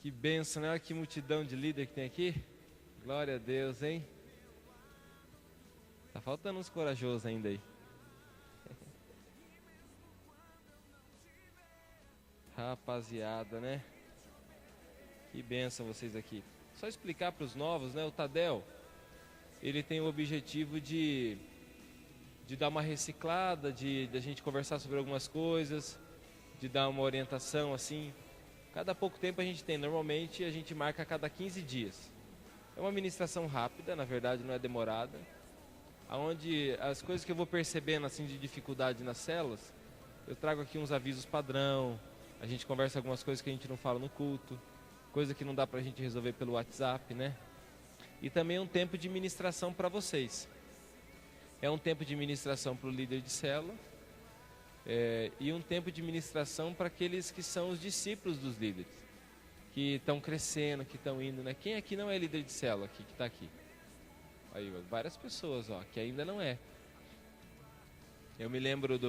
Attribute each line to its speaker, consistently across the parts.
Speaker 1: Que bênção, né? Olha que multidão de líder que tem aqui. Glória a Deus, hein? Tá faltando uns corajosos ainda aí. Rapaziada, né? Que bênção vocês aqui. Só explicar para os novos, né? O Tadel, ele tem o objetivo de dar uma reciclada, de a gente conversar sobre algumas coisas, de dar uma orientação assim. Cada pouco tempo a gente tem, normalmente a gente marca a cada 15 dias. É uma ministração rápida, na verdade não é demorada, onde as coisas que eu vou percebendo assim de dificuldade nas células, eu trago aqui uns avisos padrão, a gente conversa algumas coisas que a gente não fala no culto, coisa que não dá pra gente resolver pelo WhatsApp, né? E também é um tempo de ministração para vocês. É um tempo de ministração para o líder de célula, e um tempo de ministração para aqueles que são os discípulos dos líderes, que estão crescendo, que estão indo, né? Quem aqui não é líder de célula aqui, que está aqui? Aí, várias pessoas, ó, que ainda não é. Eu me lembro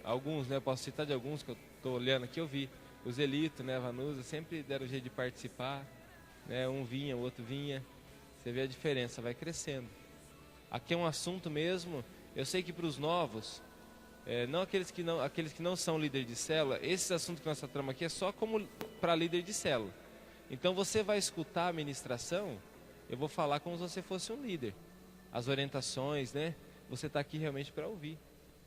Speaker 1: alguns, né? Posso citar de alguns que eu estou olhando aqui, eu vi. O Zelito, né? A Vanusa, sempre deram jeito de participar, né? Um vinha, o outro vinha. Você vê a diferença, vai crescendo. Aqui é um assunto mesmo, eu sei que para os novos, não aqueles que não são líder de célula, esse assunto que nós tratamos aqui é só como para líder de célula. Então você vai escutar a ministração, eu vou falar como se você fosse um líder. As orientações, né? Você está aqui realmente para ouvir,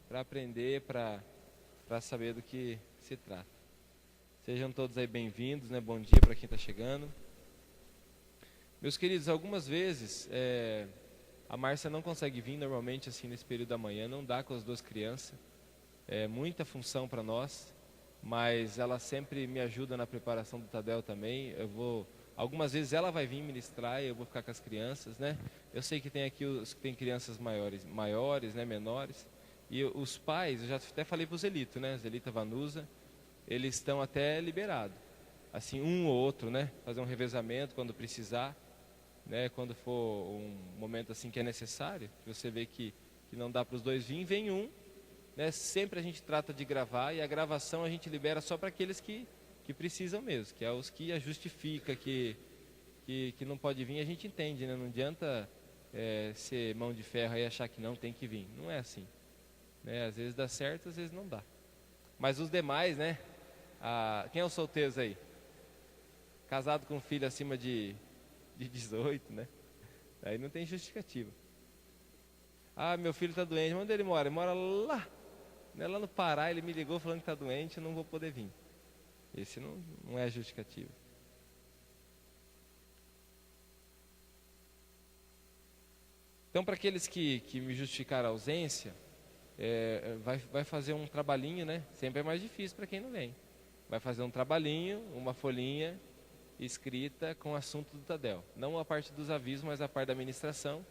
Speaker 1: para aprender, para saber do que se trata. Sejam todos aí bem-vindos, né? Bom dia para quem está chegando. Meus queridos, algumas vezes a Márcia não consegue vir normalmente assim nesse período da manhã, não dá com as duas crianças. É muita função para nós, mas ela sempre me ajuda na preparação do Tadel também. Algumas vezes ela vai vir ministrar e eu vou ficar com as crianças, né? Eu sei que tem aqui os que tem crianças maiores, né, menores. E os pais, eu já até falei para o Zelito, né? Zelita, Vanusa, eles estão até liberados. Assim, um ou outro, né? Fazer um revezamento quando precisar, né? Quando for um momento assim que é necessário, que você vê que não dá para os dois vir, vem um, né? Sempre a gente trata de gravar e a gravação a gente libera só para aqueles que precisam mesmo, que é os que a justifica, que não pode vir, a gente entende, né? Não adianta ser mão de ferro e achar que não tem que vir, não é assim, né? Às vezes dá certo, às vezes não dá. Mas os demais, né? Quem é os solteiros aí? Casado com filho acima de 18, né? Aí não tem justificativa. Ah, meu filho está doente, onde ele mora? Ele mora lá, né? Lá no Pará, ele me ligou falando que está doente, eu não vou poder vir. Esse não é justificativo. Então, para aqueles que me justificaram a ausência, vai fazer um trabalhinho, né? Sempre é mais difícil para quem não vem. Vai fazer um trabalhinho, uma folhinha escrita com o assunto do Tadel. Não a parte dos avisos, mas a parte da administração.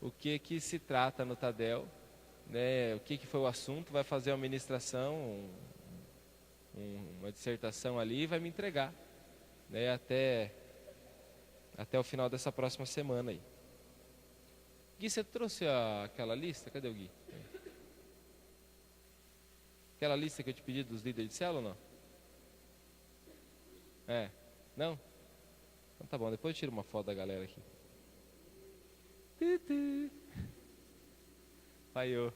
Speaker 1: O que se trata no Tadel, né? O que foi o assunto, vai fazer uma administração, uma dissertação ali e vai me entregar, né? Até o final dessa próxima semana aí. Gui, você trouxe aquela lista? Cadê o Gui? Aquela lista que eu te pedi dos líderes de célula ou não? Não? Então tá bom, depois eu tiro uma foto da galera aqui. Falhou.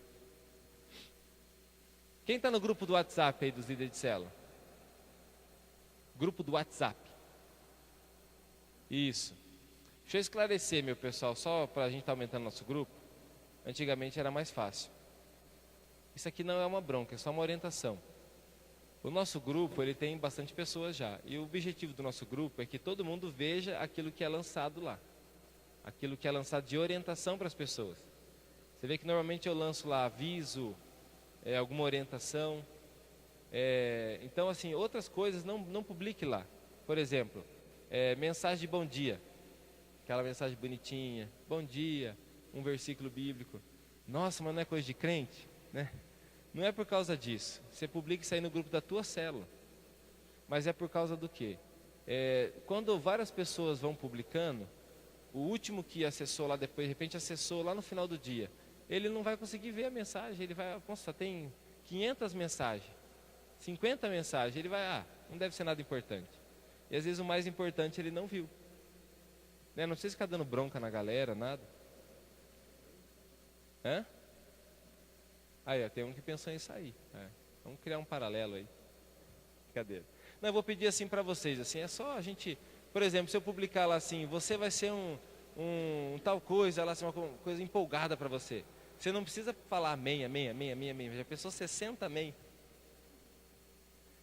Speaker 1: Quem está no grupo do WhatsApp aí dos líderes de célula? Grupo do WhatsApp. Isso. Deixa eu esclarecer, meu pessoal, só para a gente estar aumentando nosso grupo. Antigamente era mais fácil. Isso aqui não é uma bronca, é só uma orientação. O nosso grupo, ele tem bastante pessoas já. E o objetivo do nosso grupo é que todo mundo veja aquilo que é lançado lá. Aquilo que é lançado de orientação para as pessoas. Você vê que normalmente eu lanço lá aviso, alguma orientação. Então, assim, outras coisas não publique lá. Por exemplo, mensagem de bom dia. Aquela mensagem bonitinha. Bom dia, um versículo bíblico. Nossa, mas não é coisa de crente, né? Não é por causa disso. Você publica isso aí no grupo da tua célula. Mas é por causa do quê? Quando várias pessoas vão publicando, o último que acessou lá depois, de repente acessou lá no final do dia, ele não vai conseguir ver a mensagem. Ele vai, nossa, tem 500 mensagens, 50 mensagens. Ele vai, não deve ser nada importante. E às vezes o mais importante ele não viu. Né? Não precisa ficar dando bronca na galera, nada. Hã? Aí, ó, tem um que pensou em sair. Vamos criar um paralelo aí. Brincadeira. Não, eu vou pedir assim para vocês, assim, é só a gente, por exemplo, se eu publicar lá assim, você vai ser um tal coisa, lá assim, uma coisa empolgada para você. Você não precisa falar amém, amém, amém, amém, amém. Já pensou 60 amém?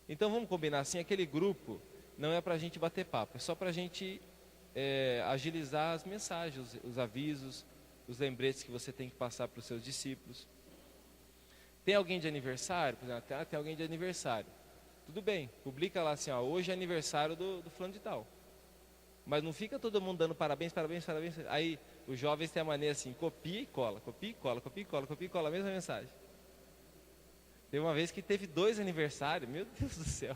Speaker 1: Então vamos combinar assim, aquele grupo não é para a gente bater papo, é só para a gente agilizar as mensagens, os avisos, os lembretes que você tem que passar para os seus discípulos. Tem alguém de aniversário? Por exemplo, tem alguém de aniversário. Tudo bem, publica lá assim, ó, hoje é aniversário do fulano de tal. Mas não fica todo mundo dando parabéns, parabéns, parabéns. Aí os jovens têm a maneira assim, copia e cola, copia e cola, copia e cola, copia e cola, a mesma mensagem. Teve uma vez que teve 2 aniversários, meu Deus do céu.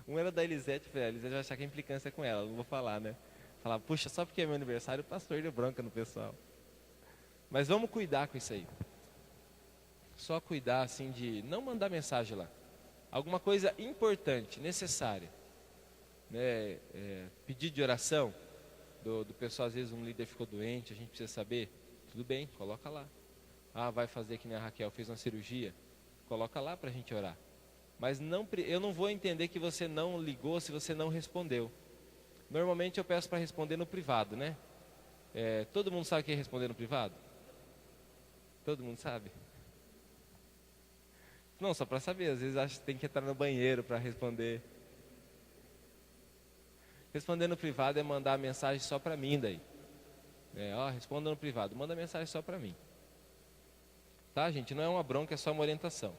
Speaker 1: Um era da Elisete, eu falei, a Elisete vai achar que é implicância com ela, não vou falar, né? Falar, puxa, só porque é meu aniversário, o pastor deu bronca no pessoal. Mas vamos cuidar com isso aí. Só cuidar assim de não mandar mensagem lá. Alguma coisa importante, necessária. Né? Pedido de oração do pessoal, às vezes um líder ficou doente, a gente precisa saber. Tudo bem, coloca lá. Ah, vai fazer que nem a Raquel fez uma cirurgia. Coloca lá para a gente orar. Mas eu não vou entender que você não ligou se você não respondeu. Normalmente eu peço para responder no privado, né? Todo mundo sabe o que é responder no privado? Todo mundo sabe? Não, só para saber, às vezes acho que tem que entrar no banheiro para responder. Responder no privado é mandar a mensagem só para mim daí. Responda no privado, manda mensagem só para mim. Tá, gente? Não é uma bronca, é só uma orientação.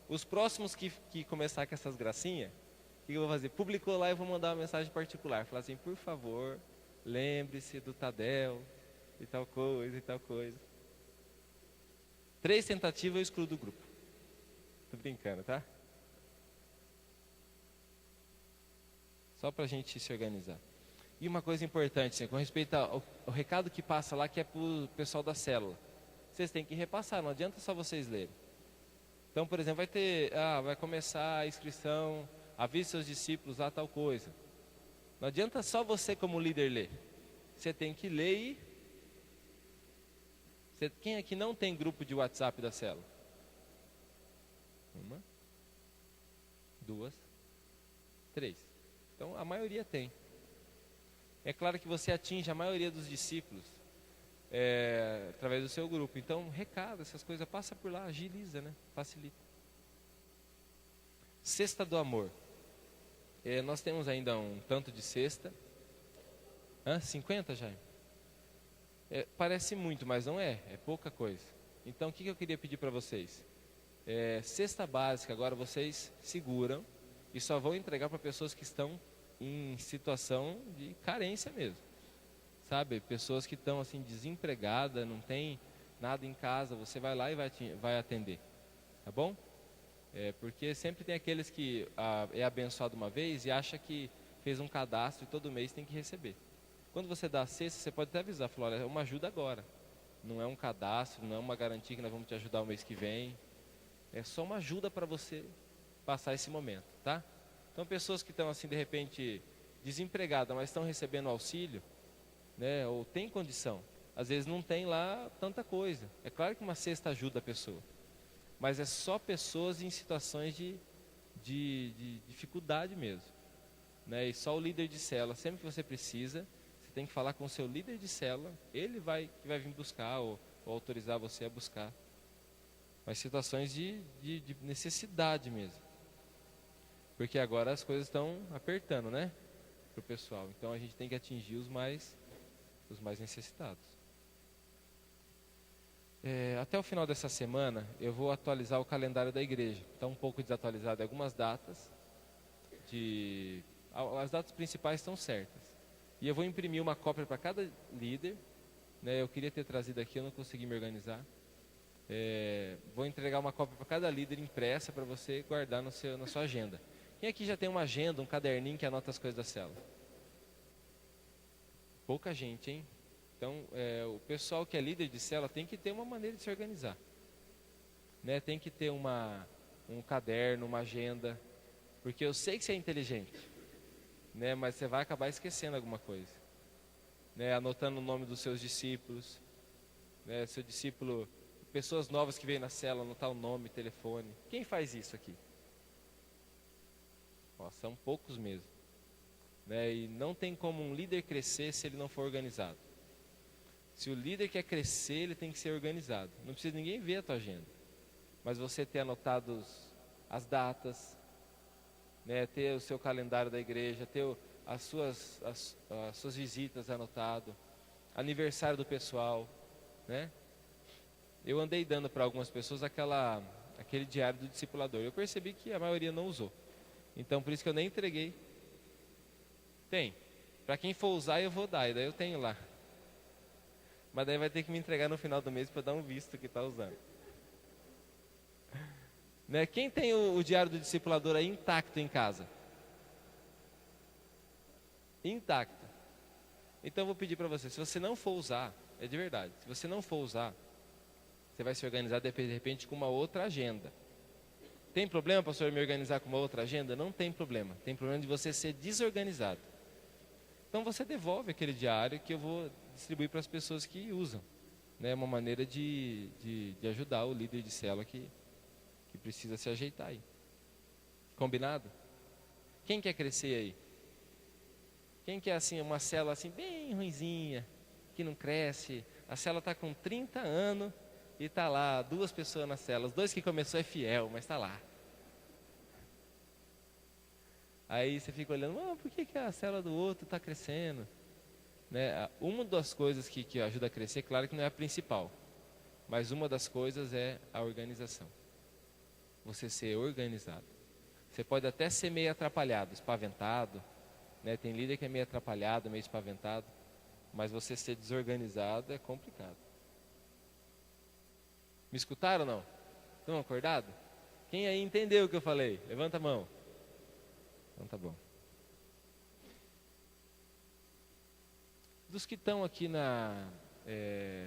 Speaker 1: Os próximos que começar com essas gracinhas, o que eu vou fazer? Publicou lá e vou mandar uma mensagem particular. Falar assim, por favor, lembre-se do Tadel, e tal coisa, e tal coisa. 3 tentativas eu excluo do grupo. Tô brincando, tá? Só pra gente se organizar. E uma coisa importante, assim, com respeito ao recado que passa lá, que é pro pessoal da célula. Vocês têm que repassar, não adianta só vocês lerem. Então, por exemplo, vai começar a inscrição, avise seus discípulos lá tal coisa. Não adianta só você como líder ler. Você tem que ler e... Quem aqui não tem grupo de WhatsApp da célula? 1, 2, 3. Então, a maioria tem. É claro que você atinge a maioria dos discípulos através do seu grupo. Então, recado, essas coisas, passa por lá, agiliza, né? Facilita. Cesta do amor. Nós temos ainda um tanto de cesta. 50, Jaime? Parece muito, mas não é. É pouca coisa. Então, o que eu queria pedir para vocês? Cesta básica, agora vocês seguram e só vão entregar para pessoas que estão em situação de carência mesmo. Sabe, pessoas que estão assim desempregadas, não tem nada em casa, você vai lá e vai atender, tá bom? Porque sempre tem aqueles que é abençoado uma vez e acha que fez um cadastro e todo mês tem que receber. Quando você dá a cesta, você pode até avisar, falar, olha, é uma ajuda agora, não é um cadastro, não é uma garantia que nós vamos te ajudar o mês que vem, é só uma ajuda para você passar esse momento, tá? Então pessoas que estão assim de repente desempregadas, mas estão recebendo auxílio, né, ou tem condição, às vezes não tem lá tanta coisa. É claro que uma cesta ajuda a pessoa, mas é só pessoas em situações de dificuldade mesmo, né? E só o líder de célula, sempre que você precisa, você tem que falar com o seu líder de célula, ele vai vir buscar ou autorizar você a buscar. Mas situações de necessidade mesmo, porque agora as coisas estão apertando, né, para o pessoal. Então a gente tem que atingir os mais necessitados. Até o final dessa semana eu vou atualizar o calendário da igreja. Está um pouco desatualizado em algumas datas. As datas principais estão certas. E eu vou imprimir uma cópia para cada líder, né? Eu queria ter trazido aqui, eu não consegui me organizar. Vou entregar uma cópia para cada líder impressa para você guardar na sua agenda. Quem aqui já tem uma agenda, um caderninho que anota as coisas da célula? Pouca gente, hein? Então, o pessoal que é líder de célula tem que ter uma maneira de se organizar, né? Tem que ter um caderno, uma agenda, porque eu sei que você é inteligente. né? Mas você vai acabar esquecendo alguma coisa, né? Anotando o nome dos seus discípulos, né? Seu discípulo, pessoas novas que vêm na célula, anotar o nome, telefone. Quem faz isso aqui? Ó, são poucos mesmo, né? E não tem como um líder crescer se ele não for organizado. Se o líder quer crescer, ele tem que ser organizado. Não precisa ninguém ver a tua agenda, mas você ter anotado as datas, né? Ter o seu calendário da igreja, ter as suas visitas anotado, aniversário do pessoal, né? Eu andei dando para algumas pessoas aquele diário do discipulador. Eu percebi que a maioria não usou. Então, por isso que eu nem entreguei. Tem. Para quem for usar, eu vou dar. E daí eu tenho lá. Mas daí vai ter que me entregar no final do mês para dar um visto que está usando. Né? Quem tem o diário do discipulador aí intacto em casa? Intacto. Então eu vou pedir para você, se você não for usar, é de verdade, se você não for usar, você vai se organizar de repente com uma outra agenda. Tem problema, pastor, me organizar com uma outra agenda? Não tem problema. Tem problema de você ser desorganizado. Então você devolve aquele diário que eu vou distribuir para as pessoas que usam. É uma maneira de ajudar o líder de célula que precisa se ajeitar aí. Combinado? Quem quer crescer aí? Quem quer assim, uma célula assim bem ruinzinha, que não cresce? A célula está com 30 anos e está lá, 2 pessoas na célula. Os 2 que começou é fiel, mas está lá. Aí você fica olhando, por que a célula do outro está crescendo? Né? Uma das coisas que ajuda a crescer, claro que não é a principal, mas uma das coisas é a organização. Você ser organizado. Você pode até ser meio atrapalhado, espaventado, né? Tem líder que é meio atrapalhado, meio espaventado, mas você ser desorganizado é complicado. Me escutaram ou não? Estão acordados? Quem aí entendeu o que eu falei? Levanta a mão. Então tá bom. Dos que estão aqui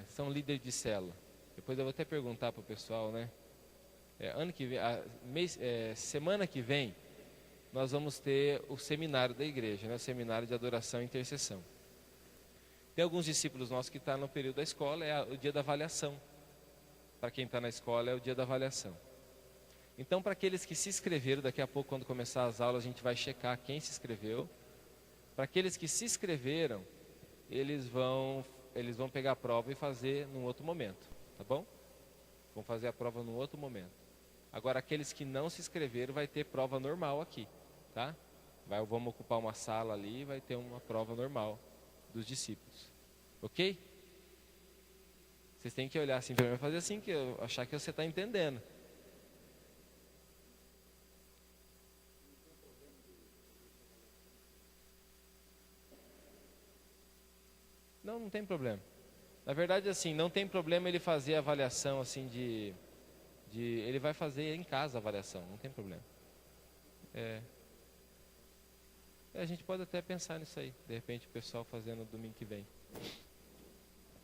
Speaker 1: são líderes de célula. Depois eu vou até perguntar para o pessoal, né? Ano que vem, semana que vem, nós vamos ter o seminário da igreja, né? O seminário de adoração e intercessão. Tem alguns discípulos nossos que estão no período da escola, é o dia da avaliação. Para quem está na escola, é o dia da avaliação. Então, para aqueles que se inscreveram, daqui a pouco, quando começar as aulas, a gente vai checar quem se inscreveu. Para aqueles que se inscreveram, eles vão pegar a prova e fazer num outro momento, tá bom? Vão fazer a prova num outro momento. Agora, aqueles que não se inscreveram, vai ter prova normal aqui, tá? Vamos ocupar uma sala ali e vai ter uma prova normal dos discípulos, ok? Vocês têm que olhar assim para mim e fazer assim, que eu achar que você está entendendo. Não tem problema. Na verdade, assim, não tem problema ele fazer a avaliação assim ele vai fazer em casa a avaliação, não tem problema. A gente pode até pensar nisso aí, de repente o pessoal fazendo domingo que vem.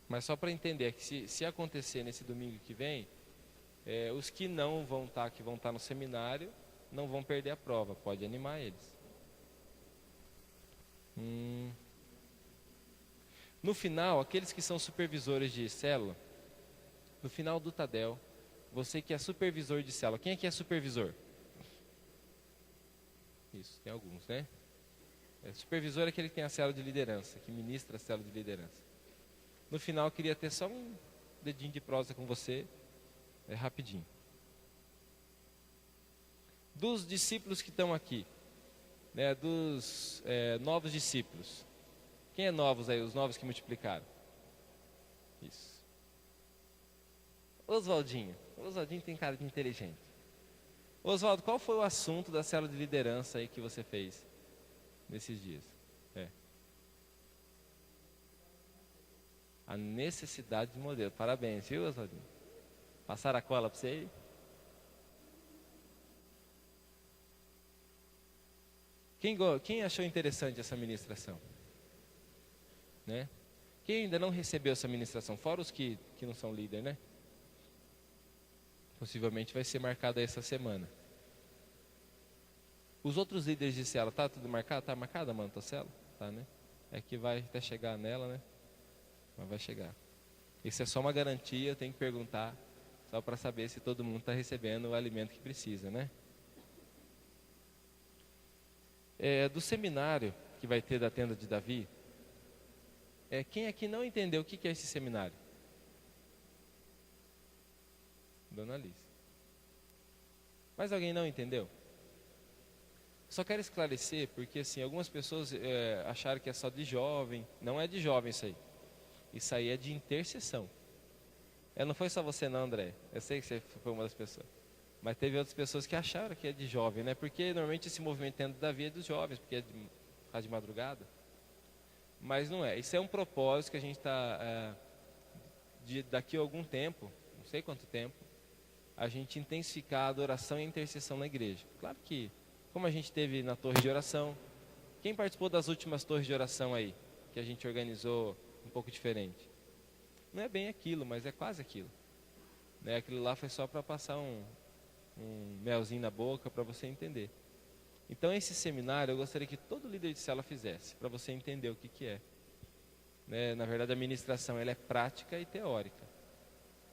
Speaker 1: Mas só para entender que se acontecer nesse domingo que vem, os que não vão estar, que vão estar no seminário, não vão perder a prova, pode animar eles. No final, aqueles que são supervisores de célula, no final do Tadel, você que é supervisor de célula, quem aqui é supervisor? Isso, tem alguns, né? Supervisor é aquele que tem a célula de liderança, que ministra a célula de liderança. No final, eu queria ter só um dedinho de prosa com você, rapidinho. Dos discípulos que estão aqui, né, dos novos discípulos. Quem é novos aí, os novos que multiplicaram? Isso. Oswaldinho tem cara de inteligente. Oswaldo, qual foi o assunto da célula de liderança aí que você fez nesses dias? A necessidade de modelo. Parabéns, viu, Oswaldinho? Passaram a cola para você aí? Quem achou interessante essa ministração? Né? Quem ainda não recebeu essa ministração? Fora os que não são líder, né? Possivelmente vai ser marcada essa semana. Os outros líderes de célula, tá tudo marcado? Tá marcada, mano, tua célula? Tá, né? É que vai até chegar nela, né? Mas vai chegar. Isso é só uma garantia, eu tenho que perguntar, só para saber se todo mundo está recebendo o alimento que precisa, né? Do seminário que vai ter da tenda de Davi, quem aqui não entendeu o que é esse seminário? Dona Alice. Mas alguém não entendeu? Só quero esclarecer, porque assim, algumas pessoas acharam que é só de jovem. Não é de jovem isso aí. Isso aí é de intercessão. Não foi só você não, André. Eu sei que você foi uma das pessoas. Mas teve outras pessoas que acharam que é de jovem, né? Porque normalmente esse movimento dentro da vida é dos jovens, porque é por causa de madrugada. Mas não é. Isso é um propósito que a gente está, daqui a algum tempo, não sei quanto tempo, a gente intensificar a adoração e a intercessão na igreja. Claro que, como a gente teve na torre de oração, quem participou das últimas torres de oração aí, que a gente organizou um pouco diferente? Não é bem aquilo, mas é quase aquilo. Né? Aquilo lá foi só para passar um melzinho na boca para você entender. Então esse seminário eu gostaria que todo líder de célula fizesse, para você entender o que é. Né? Na verdade a ministração ela é prática e teórica.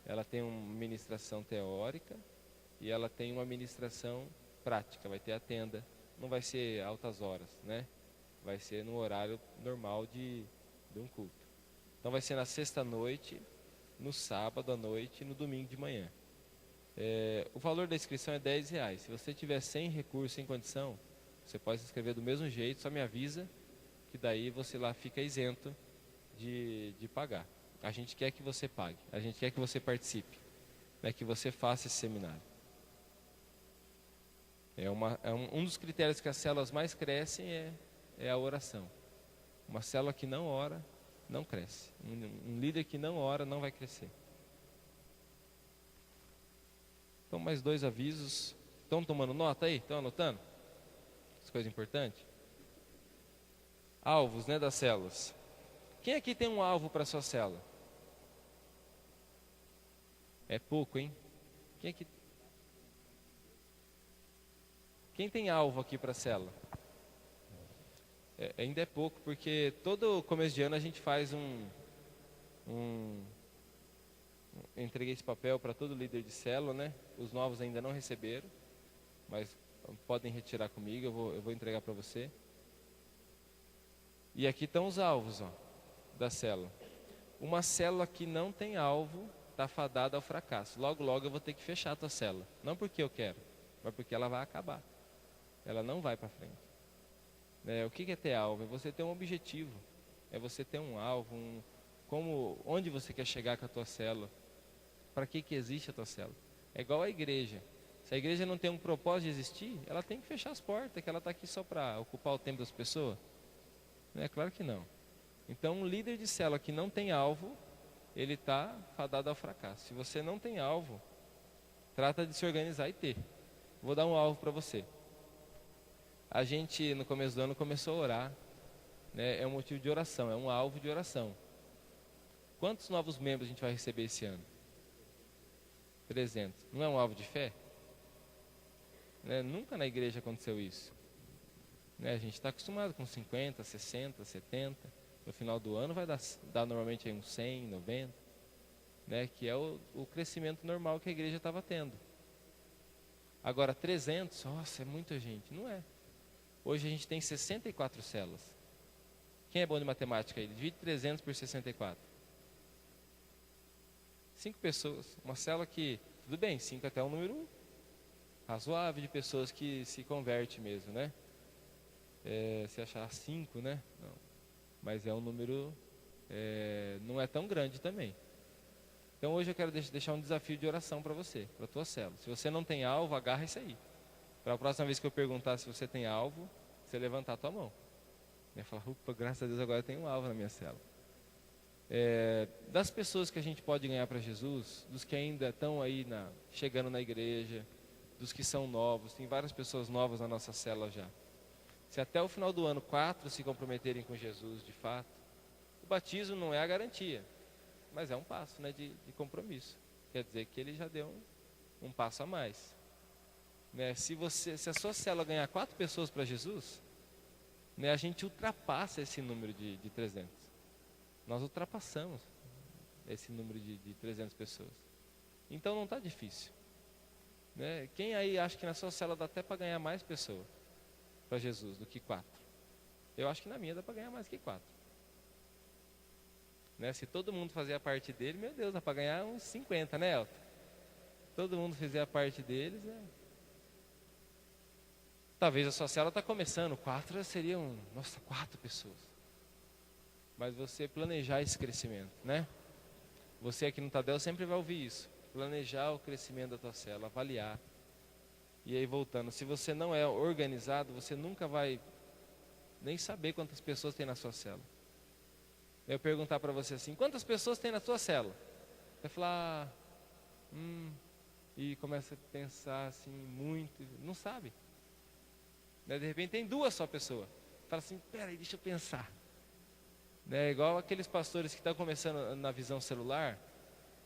Speaker 1: Ela tem uma ministração teórica e ela tem uma ministração prática. Vai ter a tenda, não vai ser altas horas, né? Vai ser no horário normal de um culto. Então vai ser na sexta-noite, no sábado à noite e no domingo de manhã. O valor da inscrição é R$10. Se você tiver sem recurso, sem condição, você pode se inscrever do mesmo jeito, só me avisa, que daí você lá fica isento de pagar. A gente quer que você pague, a gente quer que você participe, né, que você faça esse seminário. Um dos critérios que as células mais crescem é a oração. Uma célula que não ora, não cresce. Um líder que não ora, não vai crescer. Então, mais 2 avisos. Estão tomando nota aí? Estão anotando? As coisas importantes. Alvos, né, das células. Quem aqui tem um alvo para a sua célula? É pouco, hein? Quem tem alvo aqui para a célula? Ainda é pouco, porque todo começo de ano a gente faz entreguei esse papel para todo líder de célula, né? Os novos ainda não receberam, mas podem retirar comigo, eu vou entregar para você. E aqui estão os alvos, da célula. Uma célula que não tem alvo está fadada ao fracasso. Logo, logo eu vou ter que fechar a tua célula. Não porque eu quero, mas porque ela vai acabar. Ela não vai para frente. O que é ter alvo? É você ter um objetivo. É você ter um alvo, onde você quer chegar com a tua célula. Para que existe a tua célula? É igual a igreja. Se a igreja não tem um propósito de existir, ela tem que fechar as portas, que ela está aqui só para ocupar o tempo das pessoas. Claro que não. Então, um líder de célula que não tem alvo, ele está fadado ao fracasso. Se você não tem alvo, trata de se organizar e ter. Vou dar um alvo para você. A gente, no começo do ano, começou a orar. É um motivo de oração, é um alvo de oração. Quantos novos membros a gente vai receber esse ano? 300. Não é um alvo de fé? Nunca na igreja aconteceu isso. A gente está acostumado com 50, 60, 70. No final do ano vai dar normalmente aí uns 100, 90. Que é o crescimento normal que a igreja estava tendo. Agora 300, nossa, é muita gente. Não é. Hoje a gente tem 64 células. Quem é bom de matemática aí? Divide 300 por 64. 5 pessoas. Uma célula que, tudo bem, 5 até um número razoável de pessoas que se converte mesmo, né? Se achar 5, né? Não. Mas é um número, não é tão grande também. Então hoje eu quero deixar um desafio de oração para você, para a tua célula. Se você não tem alvo, agarra isso aí. Para a próxima vez que eu perguntar se você tem alvo, você levantar a tua mão. Falar, upa, graças a Deus agora eu tenho um alvo na minha célula. Das pessoas que a gente pode ganhar para Jesus, dos que ainda estão aí chegando na igreja, dos que são novos, tem várias pessoas novas na nossa célula já. Se até o final do ano 4 se comprometerem com Jesus de fato, o batismo não é a garantia, mas é um passo, de compromisso. Quer dizer que ele já deu um passo a mais. Né? Se a sua célula ganhar 4 pessoas para Jesus, né, a gente ultrapassa esse número de 300. Nós ultrapassamos esse número de 300 pessoas. Então não está difícil. Né? Quem aí acha que na sua célula dá até para ganhar mais pessoas para Jesus do que 4? Eu acho que na minha dá para ganhar mais que 4. Né? Se todo mundo fazer a parte dele, meu Deus, dá para ganhar uns 50, né, Elton? Todo mundo fizer a parte deles, Talvez a sua célula está começando, 4 seriam, 4 pessoas. Mas você planejar esse crescimento, né? Você aqui no Tadel sempre vai ouvir isso. Planejar o crescimento da tua célula, avaliar. E aí voltando, se você não é organizado, você nunca vai nem saber quantas pessoas tem na sua célula. Eu perguntar para você assim, quantas pessoas tem na sua célula? Vai falar, e começa a pensar assim, muito, não sabe. De repente tem 2 só pessoas. Fala assim, peraí, deixa eu pensar. Igual aqueles pastores que estão começando na visão celular,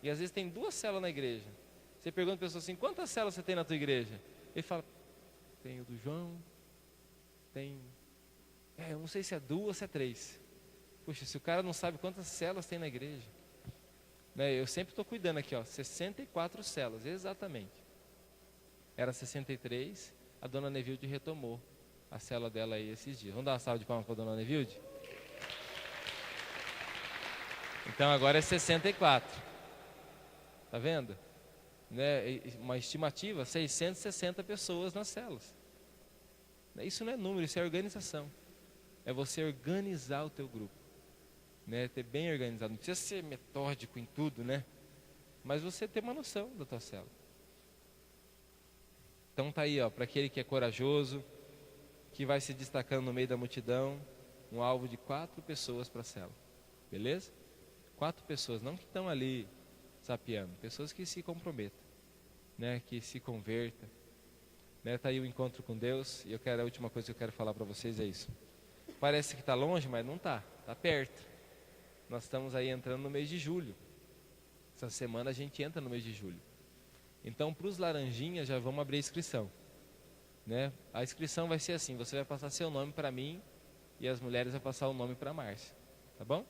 Speaker 1: e às vezes tem 2 células na igreja. Você pergunta para a pessoa assim, quantas células você tem na tua igreja? Ele fala, tem o do João, tem, eu não sei se é 2 ou se é 3. Puxa, se o cara não sabe quantas células tem na igreja. Eu sempre estou cuidando aqui, 64 células, exatamente. Era 63, a dona Nevilde retomou a célula dela aí esses dias. Vamos dar uma salva de palmas para a dona Nevilde? Então agora é 64. Tá vendo? Uma estimativa, 660 pessoas nas células. Isso não é número, isso é organização. É você organizar o teu grupo. Ter bem organizado. Não precisa ser metódico em tudo, né? Mas você ter uma noção da tua célula. Então tá aí, para aquele que é corajoso, que vai se destacando no meio da multidão, um alvo de 4 pessoas para a célula. Beleza? 4 pessoas, não que estão ali sapeando, pessoas que se comprometam, que se convertam. Tá aí o encontro com Deus, e a última coisa que eu quero falar para vocês é isso. Parece que está longe, mas não está, está perto. Nós estamos aí entrando no mês de julho. Essa semana a gente entra no mês de julho. Então, para os laranjinhas, já vamos abrir a inscrição. A inscrição vai ser assim, você vai passar seu nome para mim, e as mulheres vão passar o nome para a Márcia. Tá bom?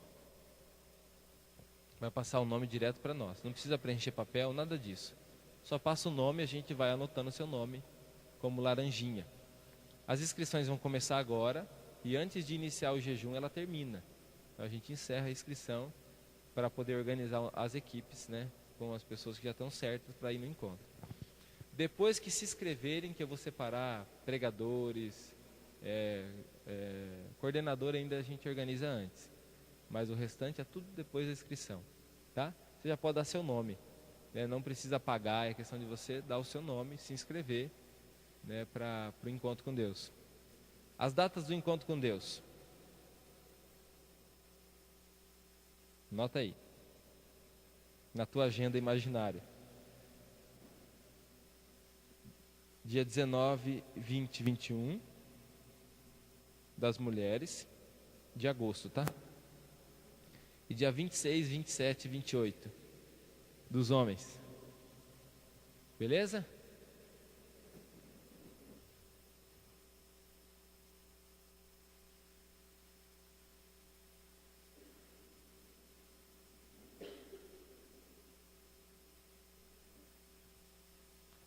Speaker 1: Vai passar o nome direto para nós. Não precisa preencher papel, nada disso. Só passa o nome e a gente vai anotando o seu nome como laranjinha. As inscrições vão começar agora e antes de iniciar o jejum ela termina. Então a gente encerra a inscrição para poder organizar as equipes, com as pessoas que já estão certas para ir no encontro. Depois que se inscreverem, que eu vou separar pregadores, coordenador ainda a gente organiza antes. Mas o restante é tudo depois da inscrição, tá? Você já pode dar seu nome, não precisa pagar, é questão de você dar o seu nome, se inscrever, para o encontro com Deus. As datas do encontro com Deus. Nota aí, na tua agenda imaginária. Dia 19, 20 e 21 das mulheres de agosto, tá? E dia 26, 27 e 28 dos homens. Beleza?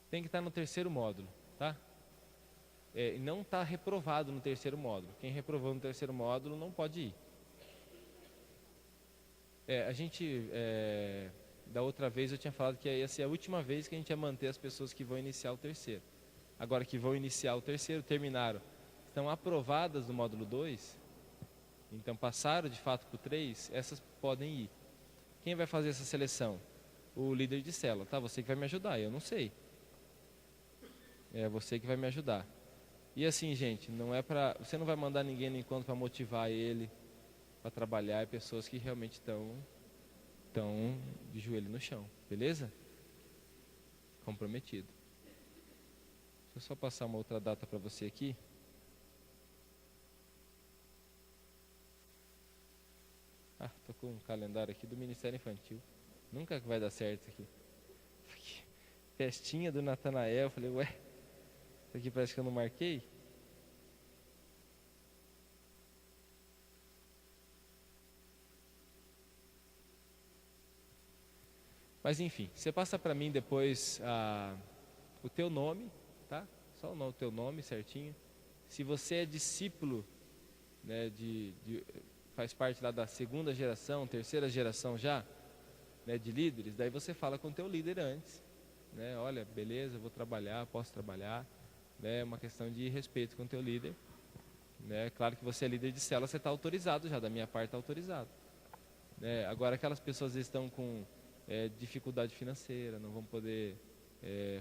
Speaker 1: Tem que estar no 3º módulo, tá? Não está reprovado no 3º módulo. Quem reprovou no 3º módulo não pode ir. A gente, da outra vez eu tinha falado que ia ser a última vez que a gente ia manter as pessoas que vão iniciar o 3º. Agora que vão iniciar o 3º, terminaram, estão aprovadas no módulo 2, então passaram de fato para o 3, essas podem ir. Quem vai fazer essa seleção? O líder de célula, tá? Você que vai me ajudar, eu não sei. É você que vai me ajudar. E assim, gente, você não vai mandar ninguém no encontro para motivar ele para trabalhar, pessoas que realmente estão de joelho no chão, beleza? Comprometido. Deixa eu só passar uma outra data para você aqui. Tô com um calendário aqui do Ministério Infantil. Nunca vai dar certo aqui. Festinha do Natanael, falei, ué, Isso aqui parece que eu não marquei. Mas enfim, você passa para mim depois o teu nome, tá? Só o teu nome certinho. Se você é discípulo, né, faz parte lá da segunda geração, terceira geração já, né, de líderes, daí você fala com o teu líder antes, né? Olha, beleza, vou trabalhar, posso trabalhar, né? É uma questão de respeito com o teu líder, né? Claro que você é líder de célula, você está autorizado já, da minha parte está autorizado, né? Agora aquelas pessoas estão com dificuldade financeira, não vão poder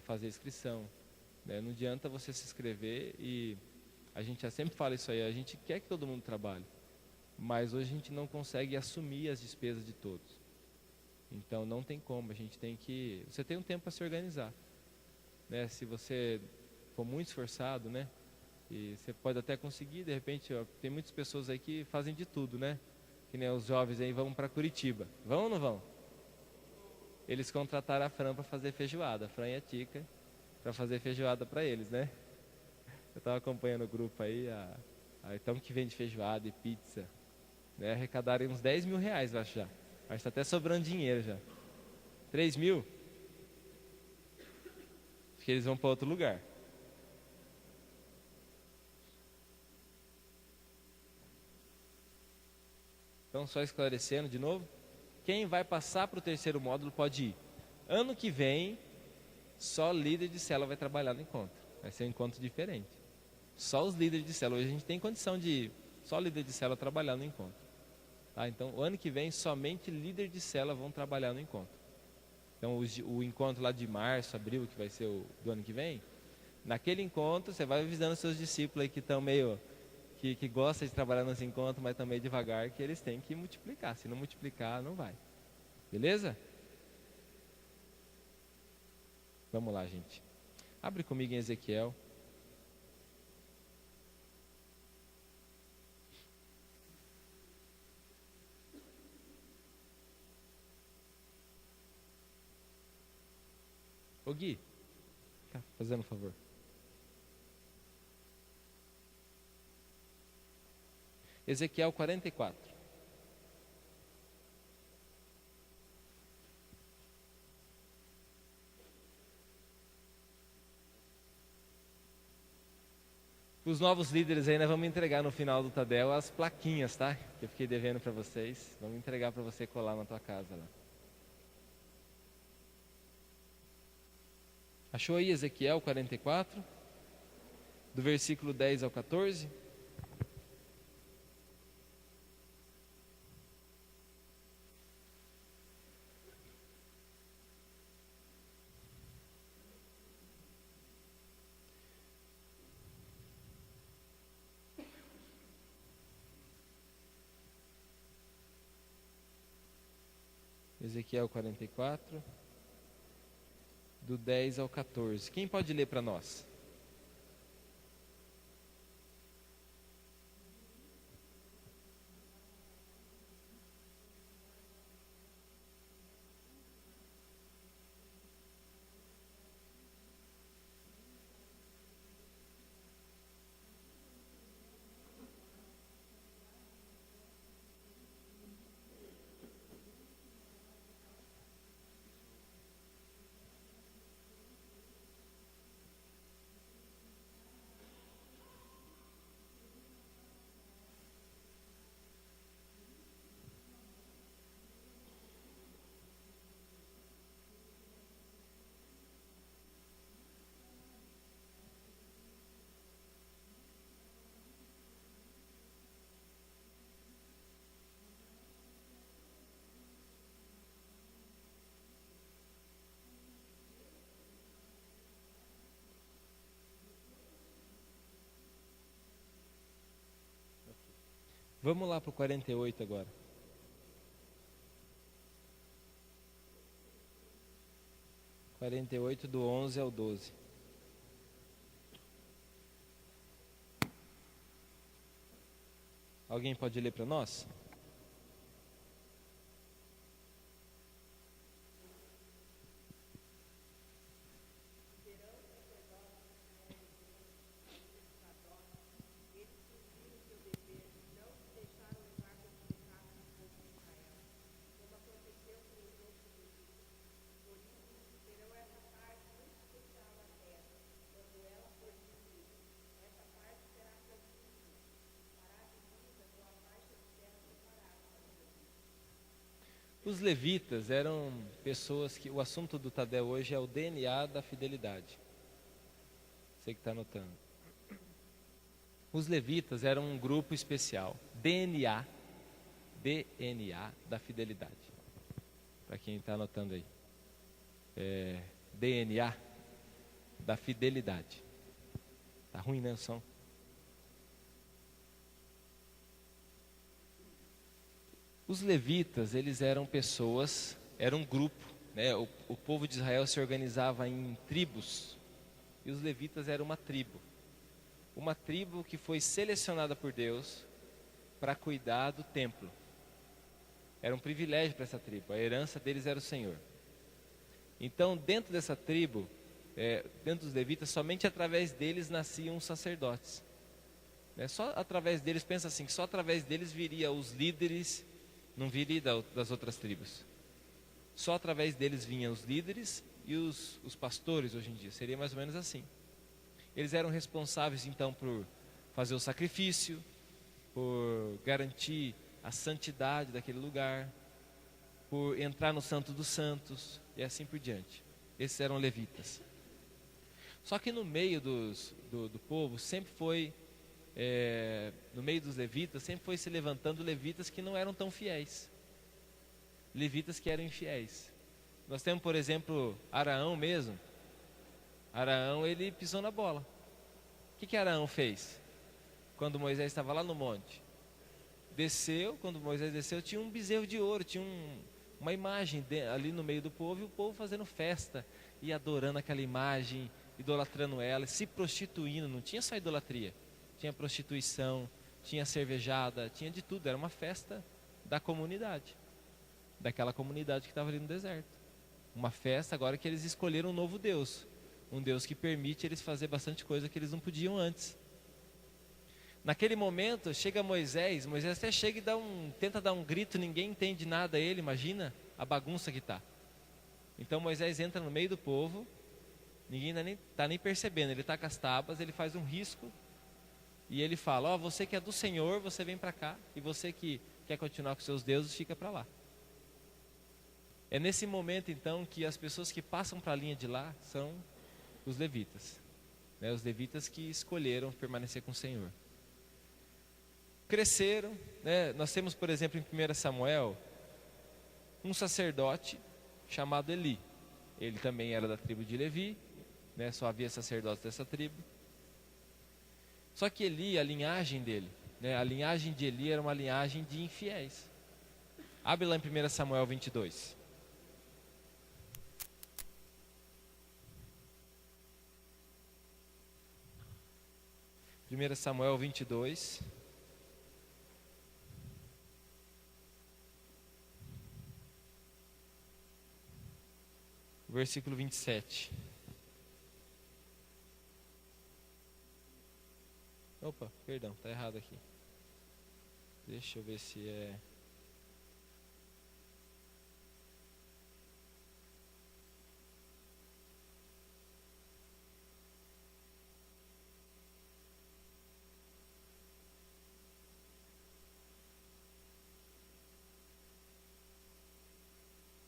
Speaker 1: fazer inscrição, né? Não adianta você se inscrever e a gente já sempre fala isso aí, a gente quer que todo mundo trabalhe, mas hoje a gente não consegue assumir as despesas de todos. Então não tem como, a gente tem que... Você tem um tempo para se organizar, né? Se você for muito esforçado, né? E você pode até conseguir, de repente, ó, tem muitas pessoas aí que fazem de tudo, né? Que nem os jovens aí vão para Curitiba. Vão ou não vão? Eles contrataram a Fran para fazer feijoada, a Fran e a Tica, para fazer feijoada para eles, né? Eu estava acompanhando o grupo aí, então que vende feijoada e pizza, né? Arrecadaram uns 10 mil reais, eu acho já. Acho que está até sobrando dinheiro já. 3 mil? Acho que eles vão para outro lugar. Então, só esclarecendo de novo, quem vai passar para o terceiro módulo pode ir. Ano que vem, só líder de célula vai trabalhar no encontro. Vai ser um encontro diferente. Só os líderes de célula. Hoje a gente tem condição de só líder de célula trabalhar no encontro. Tá? Então, o ano que vem, somente líder de célula vão trabalhar no encontro. Então, o encontro lá de março, abril, que vai ser do ano que vem, naquele encontro, você vai avisando seus discípulos aí que estão meio... Que gostam de trabalhar nesse encontro, mas estão meio devagar, que eles têm que multiplicar. Se não multiplicar, não vai. Beleza? Vamos lá, gente. Abre comigo em Ezequiel. Ô Gui, tá fazendo um favor. Ezequiel 44. Os novos líderes aí, nós vamos entregar no final do Tadel as plaquinhas, tá? Que eu fiquei devendo para vocês. Vamos entregar para você colar na tua casa lá. Achou aí Ezequiel 44? Do versículo 10 ao 14? Ezequiel 44, do 10 ao 14. Quem pode ler para nós? Vamos lá para o 48 agora. Quarenta e oito do 11 ao 12. Alguém pode ler para nós? Os levitas eram pessoas que... O assunto do Tadel hoje é o DNA da fidelidade. Você que está anotando. Os levitas eram um grupo especial. DNA da fidelidade. Para quem está anotando aí. DNA da fidelidade. Tá ruim, né, o som? Os levitas, eles eram pessoas, era um grupo, né? O povo de Israel se organizava em tribos, e os levitas eram uma tribo que foi selecionada por Deus para cuidar do templo. Era um privilégio para essa tribo, a herança deles era o Senhor. Então, dentro dessa tribo, dentro dos levitas, somente através deles nasciam os sacerdotes. Só através deles, pensa assim, que só através deles viria os líderes. Não viria das outras tribos. Só através deles vinham os líderes e os pastores hoje em dia. Seria mais ou menos assim. Eles eram responsáveis então por fazer o sacrifício, por garantir a santidade daquele lugar, por entrar no Santo dos Santos e assim por diante. Esses eram levitas. Só que no meio do povo sempre foi... no meio dos levitas, sempre foi se levantando levitas que não eram tão fiéis. Levitas que eram infiéis. Nós temos, por exemplo, Araão mesmo. Araão, ele pisou na bola. O que Araão fez? Quando Moisés estava lá no monte. Quando Moisés desceu, tinha um bezerro de ouro, tinha uma imagem ali no meio do povo, e o povo fazendo festa, e adorando aquela imagem, idolatrando ela, se prostituindo. Não tinha só idolatria. Tinha prostituição, tinha cervejada, tinha de tudo. Era uma festa da comunidade, daquela comunidade que estava ali no deserto. Uma festa agora que eles escolheram um novo Deus, um Deus que permite eles fazer bastante coisa que eles não podiam antes. Naquele momento chega Moisés até chega e tenta dar um grito, ninguém entende nada a ele, imagina a bagunça que está. Então Moisés entra no meio do povo, ninguém está nem percebendo, ele está com as tábuas, ele faz um risco. E ele fala, você que é do Senhor, você vem para cá. E você que quer continuar com seus deuses, fica para lá. É nesse momento então que as pessoas que passam para a linha de lá são os levitas. Os levitas que escolheram permanecer com o Senhor. Cresceram. Nós temos, por exemplo, em 1 Samuel, um sacerdote chamado Eli. Ele também era da tribo de Levi. Só havia sacerdotes dessa tribo. Só que Eli, a linhagem dele, a linhagem de Eli era uma linhagem de infiéis. Abre lá em 1 Samuel 22. 1 Samuel 22. Versículo 27. Opa, perdão, está errado aqui. Deixa eu ver se é...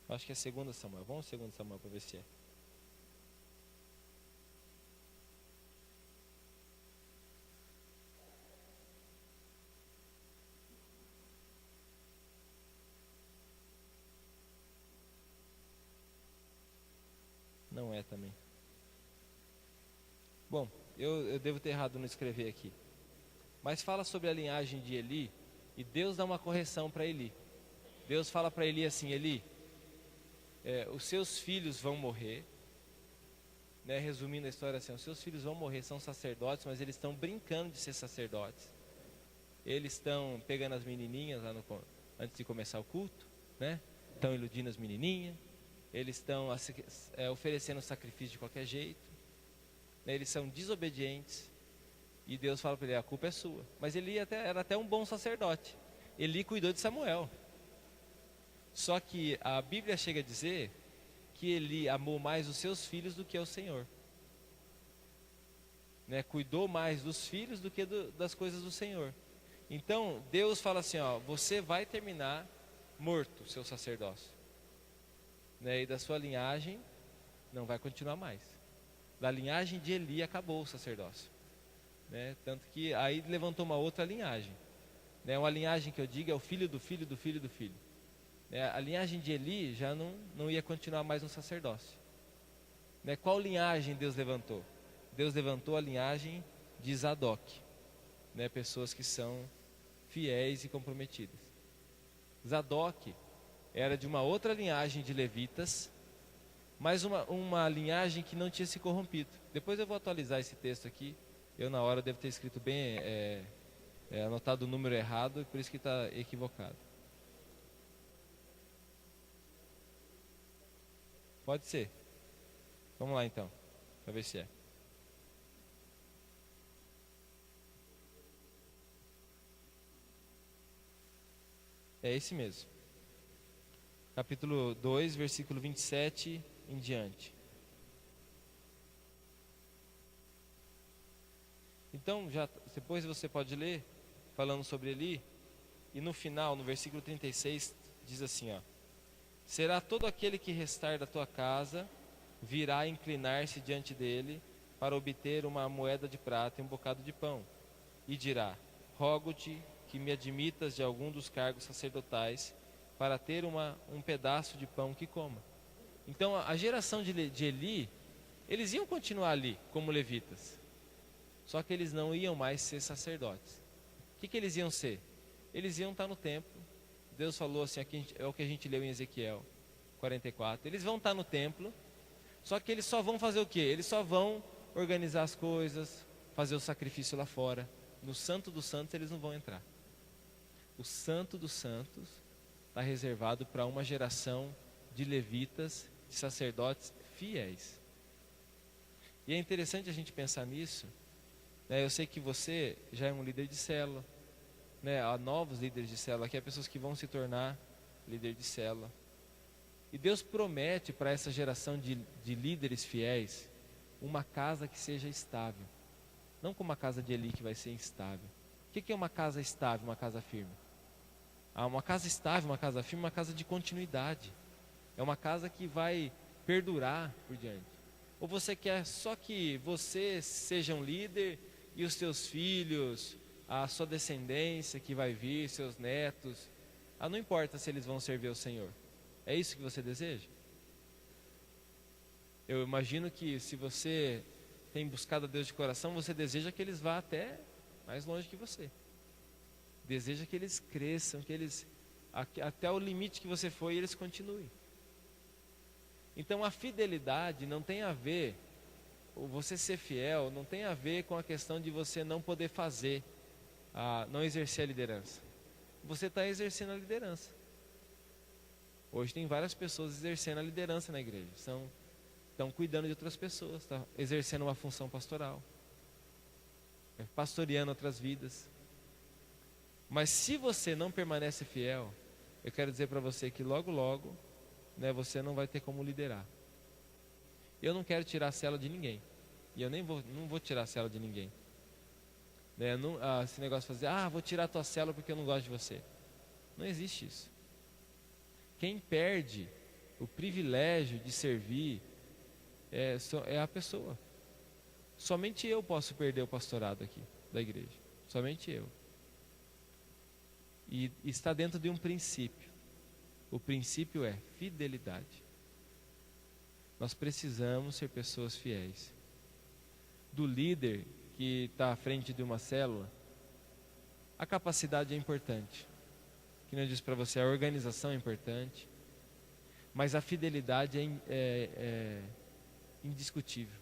Speaker 1: Acho que é 2 Samuel. Vamos 2 Samuel para ver se é. Não é também. Bom, eu devo ter errado no escrever aqui. Mas fala sobre a linhagem de Eli, e Deus dá uma correção para Eli. Deus fala para Eli assim, Eli, os seus filhos vão morrer. Resumindo a história assim, os seus filhos vão morrer, são sacerdotes, mas eles estão brincando de ser sacerdotes. Eles estão pegando as menininhas lá antes de começar o culto, estão iludindo as menininhas. Eles estão oferecendo sacrifício de qualquer jeito. Eles são desobedientes. E Deus fala para ele, a culpa é sua. Mas Eli era até um bom sacerdote. Eli cuidou de Samuel. Só que a Bíblia chega a dizer que Eli amou mais os seus filhos do que ao Senhor. Cuidou mais dos filhos do que das coisas do Senhor. Então Deus fala assim, você vai terminar morto o seu sacerdócio, né? E da sua linhagem não vai continuar mais. Da linhagem de Eli acabou o sacerdócio, né? Tanto que aí levantou uma outra linhagem, né? Uma linhagem que eu digo é o filho do filho do filho do filho, né? A linhagem de Eli já não ia continuar mais no sacerdócio, né? Qual linhagem Deus levantou? Deus levantou a linhagem de Zadok, né? Pessoas que são fiéis e comprometidas. Zadok era de uma outra linhagem de levitas, mas uma linhagem que não tinha se corrompido. Depois eu vou atualizar esse texto aqui. Eu na hora devo ter escrito bem, anotado o número errado, e por isso que está equivocado. Pode ser. Vamos lá então, para ver se é. É esse mesmo. Capítulo 2, versículo 27 em diante. Então, depois você pode ler, falando sobre Eli, e no final, no versículo 36, diz assim, ó: será todo aquele que restar da tua casa, virá inclinar-se diante dele, para obter uma moeda de prata e um bocado de pão, e dirá: rogo-te que me admitas de algum dos cargos sacerdotais, para ter um pedaço de pão que coma. Então a geração de Eli, eles iam continuar ali como levitas, só que eles não iam mais ser sacerdotes. O que eles iam ser? Eles iam estar no templo. Deus falou assim, aqui é o que a gente leu em Ezequiel 44. Eles vão estar no templo, só que eles só vão fazer o quê? Eles só vão organizar as coisas, fazer o sacrifício lá fora. No Santo dos Santos eles não vão entrar. O Santo dos Santos está reservado para uma geração de levitas, de sacerdotes fiéis. E é interessante a gente pensar nisso, né? Eu sei que você já é um líder de célula, né? Há novos líderes de célula, aqui há pessoas que vão se tornar líder de célula. E Deus promete para essa geração de líderes fiéis uma casa que seja estável. Não como uma casa de Eli que vai ser instável. O que é uma casa estável, uma casa firme? Uma casa estável, uma casa firme, uma casa de continuidade. É uma casa que vai perdurar por diante. Ou você quer só que você seja um líder e os seus filhos, a sua descendência que vai vir, seus netos, não importa se eles vão servir ao Senhor. É isso que você deseja? Eu imagino que se você tem buscado a Deus de coração, você deseja que eles vá até mais longe que você. Deseja que eles cresçam, que eles até o limite que você foi, eles continuem. Então a fidelidade não tem a ver, você ser fiel, não tem a ver com a questão de você não poder fazer, não exercer a liderança. Você está exercendo a liderança. Hoje tem várias pessoas exercendo a liderança na igreja, estão cuidando de outras pessoas, estão exercendo uma função pastoral, pastoreando outras vidas. Mas se você não permanece fiel, eu quero dizer para você que logo, logo, né, você não vai ter como liderar. Eu não quero tirar a cela de ninguém. E eu não vou tirar a cela de ninguém. Né, esse negócio de fazer, vou tirar a tua cela porque eu não gosto de você. Não existe isso. Quem perde o privilégio de servir é a pessoa. Somente eu posso perder o pastorado aqui da igreja. Somente eu. E está dentro de um princípio. O princípio é fidelidade. Nós precisamos ser pessoas fiéis. Do líder que está à frente de uma célula, a capacidade é importante. Que eu disse para você, a organização é importante, mas a fidelidade é indiscutível.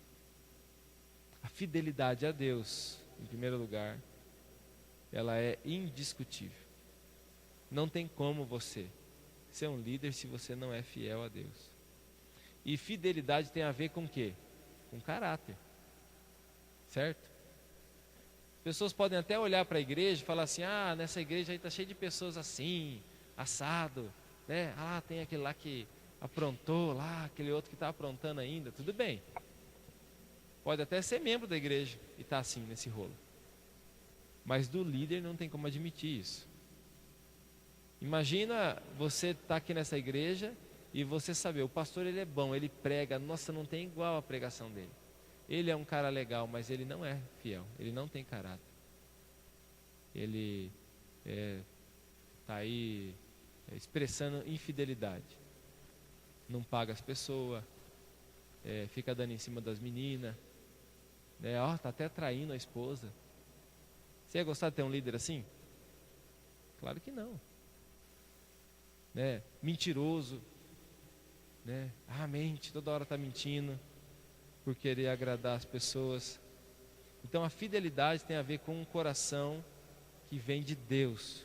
Speaker 1: A fidelidade a Deus, em primeiro lugar, ela é indiscutível. Não tem como você ser um líder se você não é fiel a Deus. E fidelidade tem a ver com o quê? Com caráter. Certo? Pessoas podem até olhar para a igreja e falar assim, nessa igreja aí está cheio de pessoas assim, assado, né? Tem aquele lá que aprontou lá, aquele outro que está aprontando ainda. Tudo bem. Pode até ser membro da igreja e estar assim nesse rolo. Mas do líder não tem como admitir isso. Imagina você estar aqui nessa igreja e você saber, o pastor ele é bom, ele prega, nossa, não tem igual a pregação dele. Ele é um cara legal, mas ele não é fiel, ele não tem caráter. Ele está aí expressando infidelidade. Não paga as pessoas, fica dando em cima das meninas, está até traindo a esposa. Você ia gostar de ter um líder assim? Claro que não. Mentiroso, mente, toda hora está mentindo por querer agradar as pessoas. Então a fidelidade tem a ver com um coração que vem de Deus,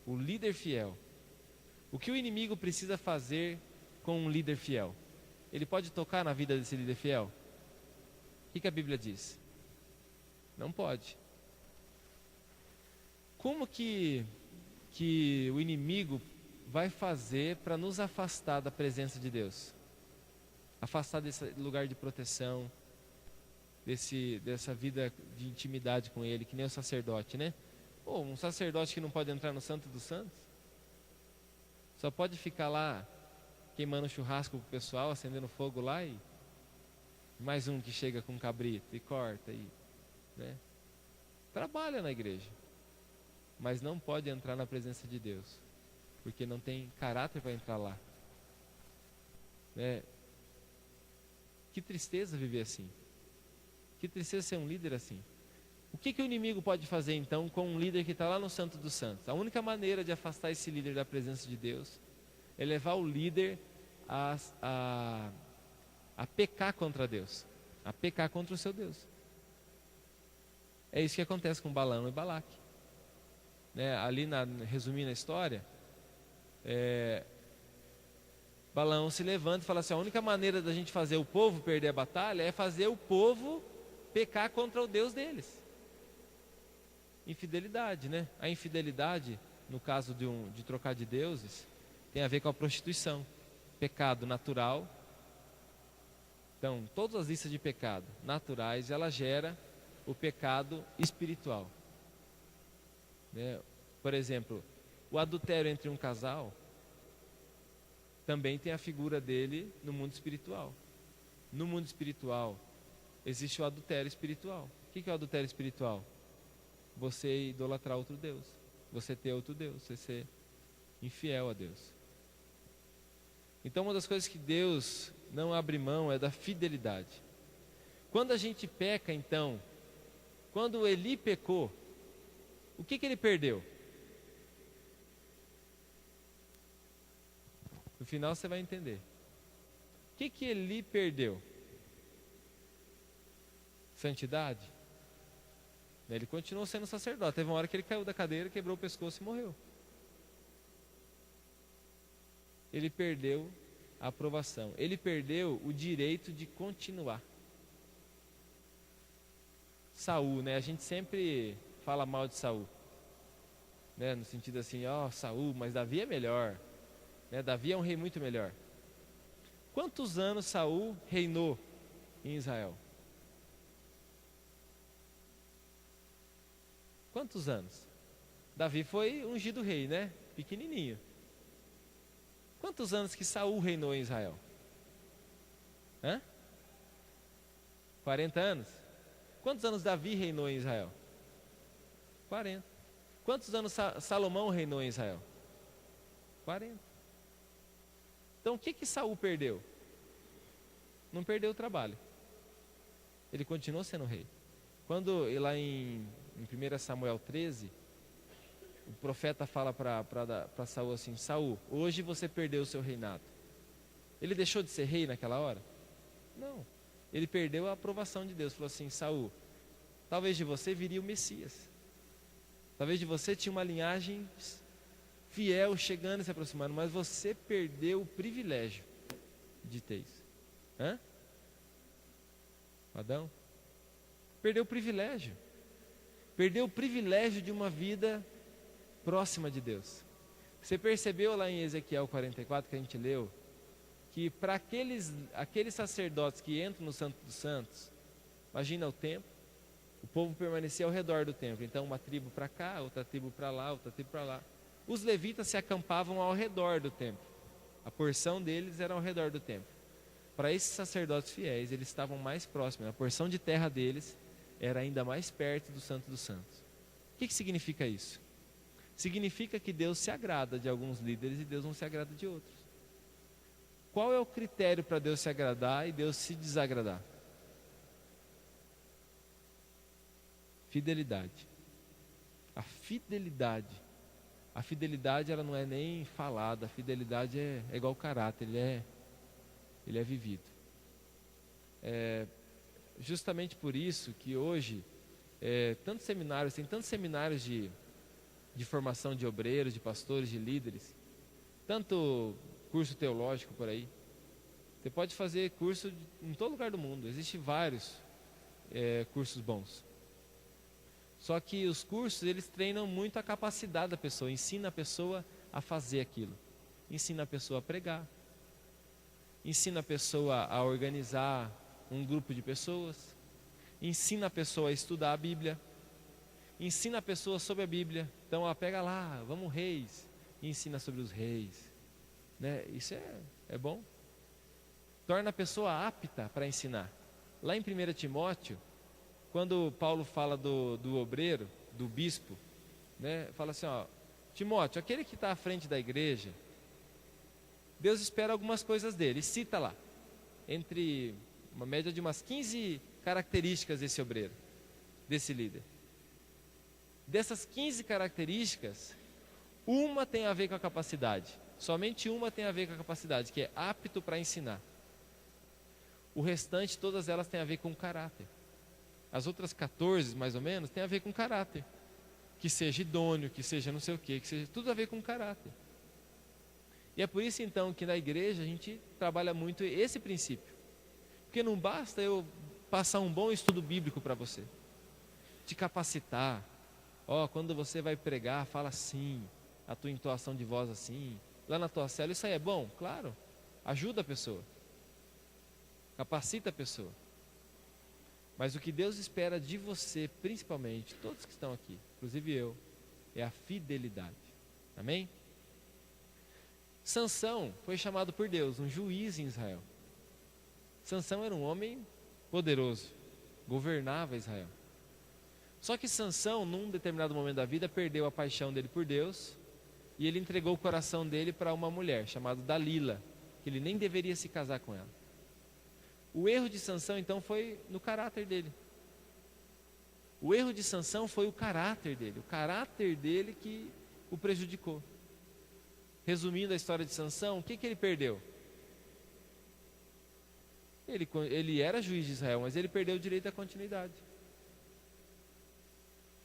Speaker 1: o líder fiel. O que o inimigo precisa fazer com um líder fiel? Ele pode tocar na vida desse líder fiel? O que a Bíblia diz? Não pode. Como que o inimigo vai fazer para nos afastar da presença de Deus? Afastar desse lugar de proteção, dessa vida de intimidade com Ele, que nem o sacerdote, né? Um sacerdote que não pode entrar no Santo dos Santos, só pode ficar lá queimando churrasco pro pessoal, acendendo fogo lá, e mais um que chega com cabrito e corta, trabalha na igreja, mas não pode entrar na presença de Deus, porque não tem caráter para entrar lá. Que tristeza viver assim. Que tristeza ser um líder assim. O que o inimigo pode fazer então com um líder que está lá no Santo dos Santos? A única maneira de afastar esse líder da presença de Deus é levar o líder a pecar contra Deus, a pecar contra o seu Deus. É isso que acontece com Balaão e Balaque. Ali, resumindo a história, Balaão se levanta e fala assim: a única maneira da gente fazer o povo perder a batalha é fazer o povo pecar contra o Deus deles. Infidelidade, A infidelidade, no caso de trocar de deuses, tem a ver com a prostituição, pecado natural. Então, todas as listas de pecado naturais, ela gera o pecado espiritual. Por exemplo, o adultério entre um casal também tem a figura dele no mundo espiritual. No mundo espiritual existe o adultério espiritual. O que é o adultério espiritual? Você idolatrar outro Deus, você ter outro Deus, você ser infiel a Deus. Então uma das coisas que Deus não abre mão é da fidelidade. Quando a gente peca, então, quando Eli pecou, o que ele perdeu? No final você vai entender. O que Eli perdeu? Santidade? Ele continuou sendo sacerdote. Teve uma hora que ele caiu da cadeira, quebrou o pescoço e morreu. Ele perdeu a aprovação. Ele perdeu o direito de continuar. Saul, A gente sempre fala mal de Saul, no sentido assim, Saul, mas Davi é melhor, Davi é um rei muito melhor. Quantos anos Saul reinou em Israel? Quantos anos? Davi foi ungido rei, pequenininho. Quantos anos que Saul reinou em Israel? 40 anos? Quantos anos Davi reinou em Israel? 40. Quantos anos Salomão reinou em Israel? 40. Então o que Saul perdeu? Não perdeu o trabalho. Ele continuou sendo rei. Quando lá em 1 Samuel 13, o profeta fala para Saul assim: Saul, hoje você perdeu o seu reinado. Ele deixou de ser rei naquela hora? Não. Ele perdeu a aprovação de Deus. Falou assim: Saul, talvez de você viria o Messias. Talvez de você tinha uma linhagem fiel chegando e se aproximando, mas você perdeu o privilégio de ter isso. Adão? Perdeu o privilégio. Perdeu o privilégio de uma vida próxima de Deus. Você percebeu lá em Ezequiel 44 que a gente leu, que para aqueles sacerdotes que entram no Santo dos Santos, imagina o templo, o povo permanecia ao redor do templo. Então uma tribo para cá, outra tribo para lá, outra tribo para lá. Os levitas se acampavam ao redor do templo. A porção deles era ao redor do templo. Para esses sacerdotes fiéis, eles estavam mais próximos. A porção de terra deles era ainda mais perto do Santo dos Santos. O que significa isso? Significa que Deus se agrada de alguns líderes e Deus não se agrada de outros. Qual é o critério para Deus se agradar e Deus se desagradar? Fidelidade. A fidelidade. A fidelidade ela não é nem falada, a fidelidade é igual ao caráter, ele é vivido. É justamente por isso que hoje, tem tantos seminários de formação de obreiros, de pastores, de líderes, tanto curso teológico por aí. Você pode fazer curso em todo lugar do mundo, existem vários cursos bons. Só que os cursos, eles treinam muito a capacidade da pessoa, ensina a pessoa a fazer aquilo, ensina a pessoa a pregar, ensina a pessoa a organizar um grupo de pessoas, ensina a pessoa a estudar a Bíblia, ensina a pessoa sobre a Bíblia. Então, pega lá, vamos reis, e ensina sobre os reis, né? Isso é bom. Torna a pessoa apta para ensinar. Lá em 1 Timóteo, quando Paulo fala do obreiro, do bispo, né? Fala assim, Timóteo, aquele que está à frente da igreja, Deus espera algumas coisas dele, e cita lá, entre uma média de umas 15 características desse obreiro, desse líder. Dessas 15 características, uma tem a ver com a capacidade, somente uma tem a ver com a capacidade, que é apto para ensinar. O restante, todas elas têm a ver com o caráter. As outras 14, mais ou menos, têm a ver com caráter. Que seja idôneo, que seja não sei o quê, que seja tudo a ver com caráter. E é por isso então que na igreja a gente trabalha muito esse princípio. Porque não basta eu passar um bom estudo bíblico para você, te capacitar. Quando você vai pregar, fala assim, a tua entoação de voz assim, lá na tua célula, isso aí é bom? Claro, ajuda a pessoa, capacita a pessoa. Mas o que Deus espera de você, principalmente, todos que estão aqui, inclusive eu, é a fidelidade. Amém? Sansão foi chamado por Deus, um juiz em Israel. Sansão era um homem poderoso, governava Israel. Só que Sansão, num determinado momento da vida, perdeu a paixão dele por Deus e ele entregou o coração dele para uma mulher chamada Dalila, que ele nem deveria se casar com ela. O erro de Sansão, então, foi no caráter dele. O erro de Sansão foi o caráter dele que o prejudicou. Resumindo a história de Sansão, o que ele perdeu? Ele era juiz de Israel, mas ele perdeu o direito à continuidade.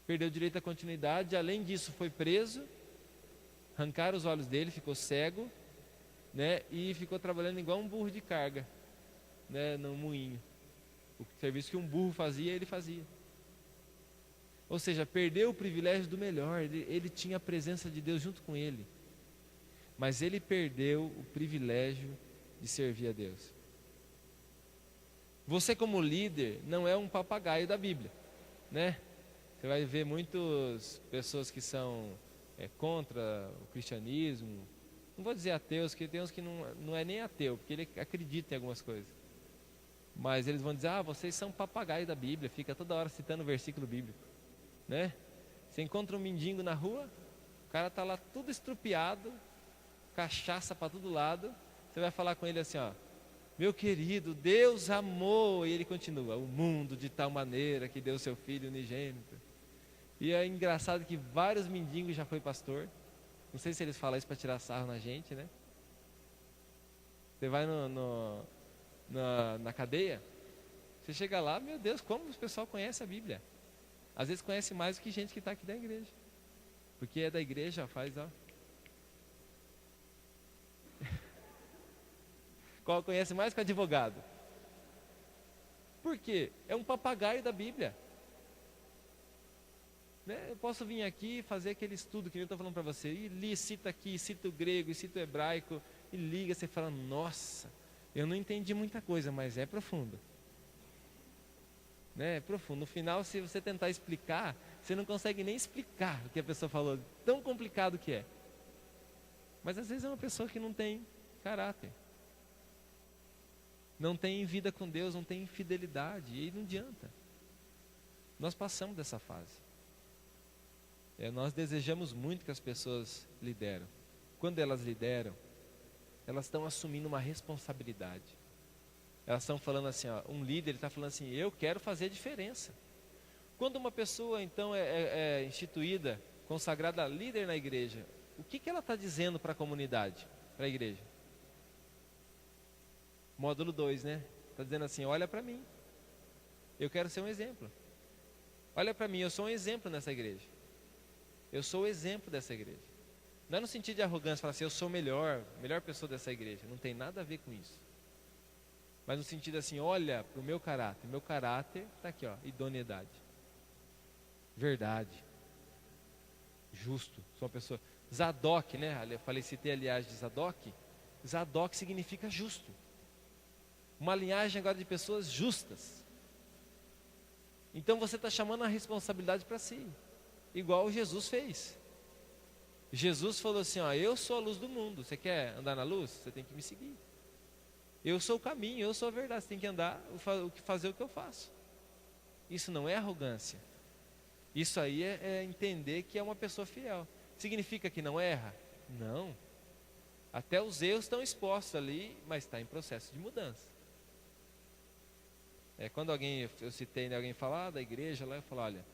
Speaker 1: Perdeu o direito à continuidade, além disso foi preso, arrancaram os olhos dele, ficou cego, né, e ficou trabalhando igual um burro de carga, né, no moinho. O serviço que um burro fazia, ele fazia. Ou seja, perdeu o privilégio do melhor, ele tinha a presença de Deus junto com ele. Mas ele perdeu o privilégio de servir a Deus. Você como líder não é um papagaio da Bíblia, né? Você vai ver muitas pessoas que são contra o cristianismo. Não vou dizer ateus, porque tem uns que não é nem ateu, porque ele acredita em algumas coisas. Mas eles vão dizer, vocês são papagaio da Bíblia, fica toda hora citando o versículo bíblico, né? Você encontra um mendigo na rua, o cara está lá tudo estrupiado, cachaça para todo lado, você vai falar com ele assim, meu querido, Deus amou, e ele continua, o mundo de tal maneira que deu seu filho unigênito. E é engraçado que vários mendigos já foi pastor, não sei se eles falam isso para tirar sarro na gente, né? Você vai na cadeia, você chega lá, meu Deus, como o pessoal conhece a Bíblia? Às vezes conhece mais do que gente que está aqui da igreja, porque é da igreja, faz conhece mais que o advogado. Por quê? É um papagaio da Bíblia, né? Eu posso vir aqui e fazer aquele estudo que eu estou falando para você, e cita aqui, cita o grego, cita o hebraico, e liga, você fala, nossa, eu não entendi muita coisa, mas é profundo, né? É profundo. No final, se você tentar explicar, você não consegue nem explicar o que a pessoa falou, tão complicado que é. Mas às vezes é uma pessoa que não tem caráter, não tem vida com Deus, não tem fidelidade, e aí não adianta. Nós passamos dessa fase. Nós desejamos muito que as pessoas lideram. Quando elas lideram, elas estão assumindo uma responsabilidade. Elas estão falando assim, ó, um líder está falando assim, eu quero fazer a diferença. Quando uma pessoa então é instituída, consagrada líder na igreja, o que ela está dizendo para a comunidade, para a igreja? Módulo 2, né? Está dizendo assim, olha para mim, eu quero ser um exemplo. Olha para mim, eu sou um exemplo nessa igreja. Eu sou o exemplo dessa igreja. Não é no sentido de arrogância, falar assim, eu sou melhor pessoa dessa igreja. Não tem nada a ver com isso. Mas no sentido assim, olha para o meu caráter. Meu caráter está aqui, ó, idoneidade. Verdade. Justo. Sou uma pessoa... Zadok, né? Eu citei a linhagem de Zadok. Zadok significa justo. Uma linhagem agora de pessoas justas. Então você está chamando a responsabilidade para si. Igual Jesus fez. Jesus falou assim, ó, eu sou a luz do mundo. Você quer andar na luz? Você tem que me seguir. Eu sou o caminho, eu sou a verdade. Você tem que andar, fazer o que eu faço. Isso não é arrogância. Isso aí é entender que é uma pessoa fiel. Significa que não erra? Não. Até os erros estão expostos ali, mas está em processo de mudança. Quando eu citei, né, alguém falar da igreja lá, eu falo, olha,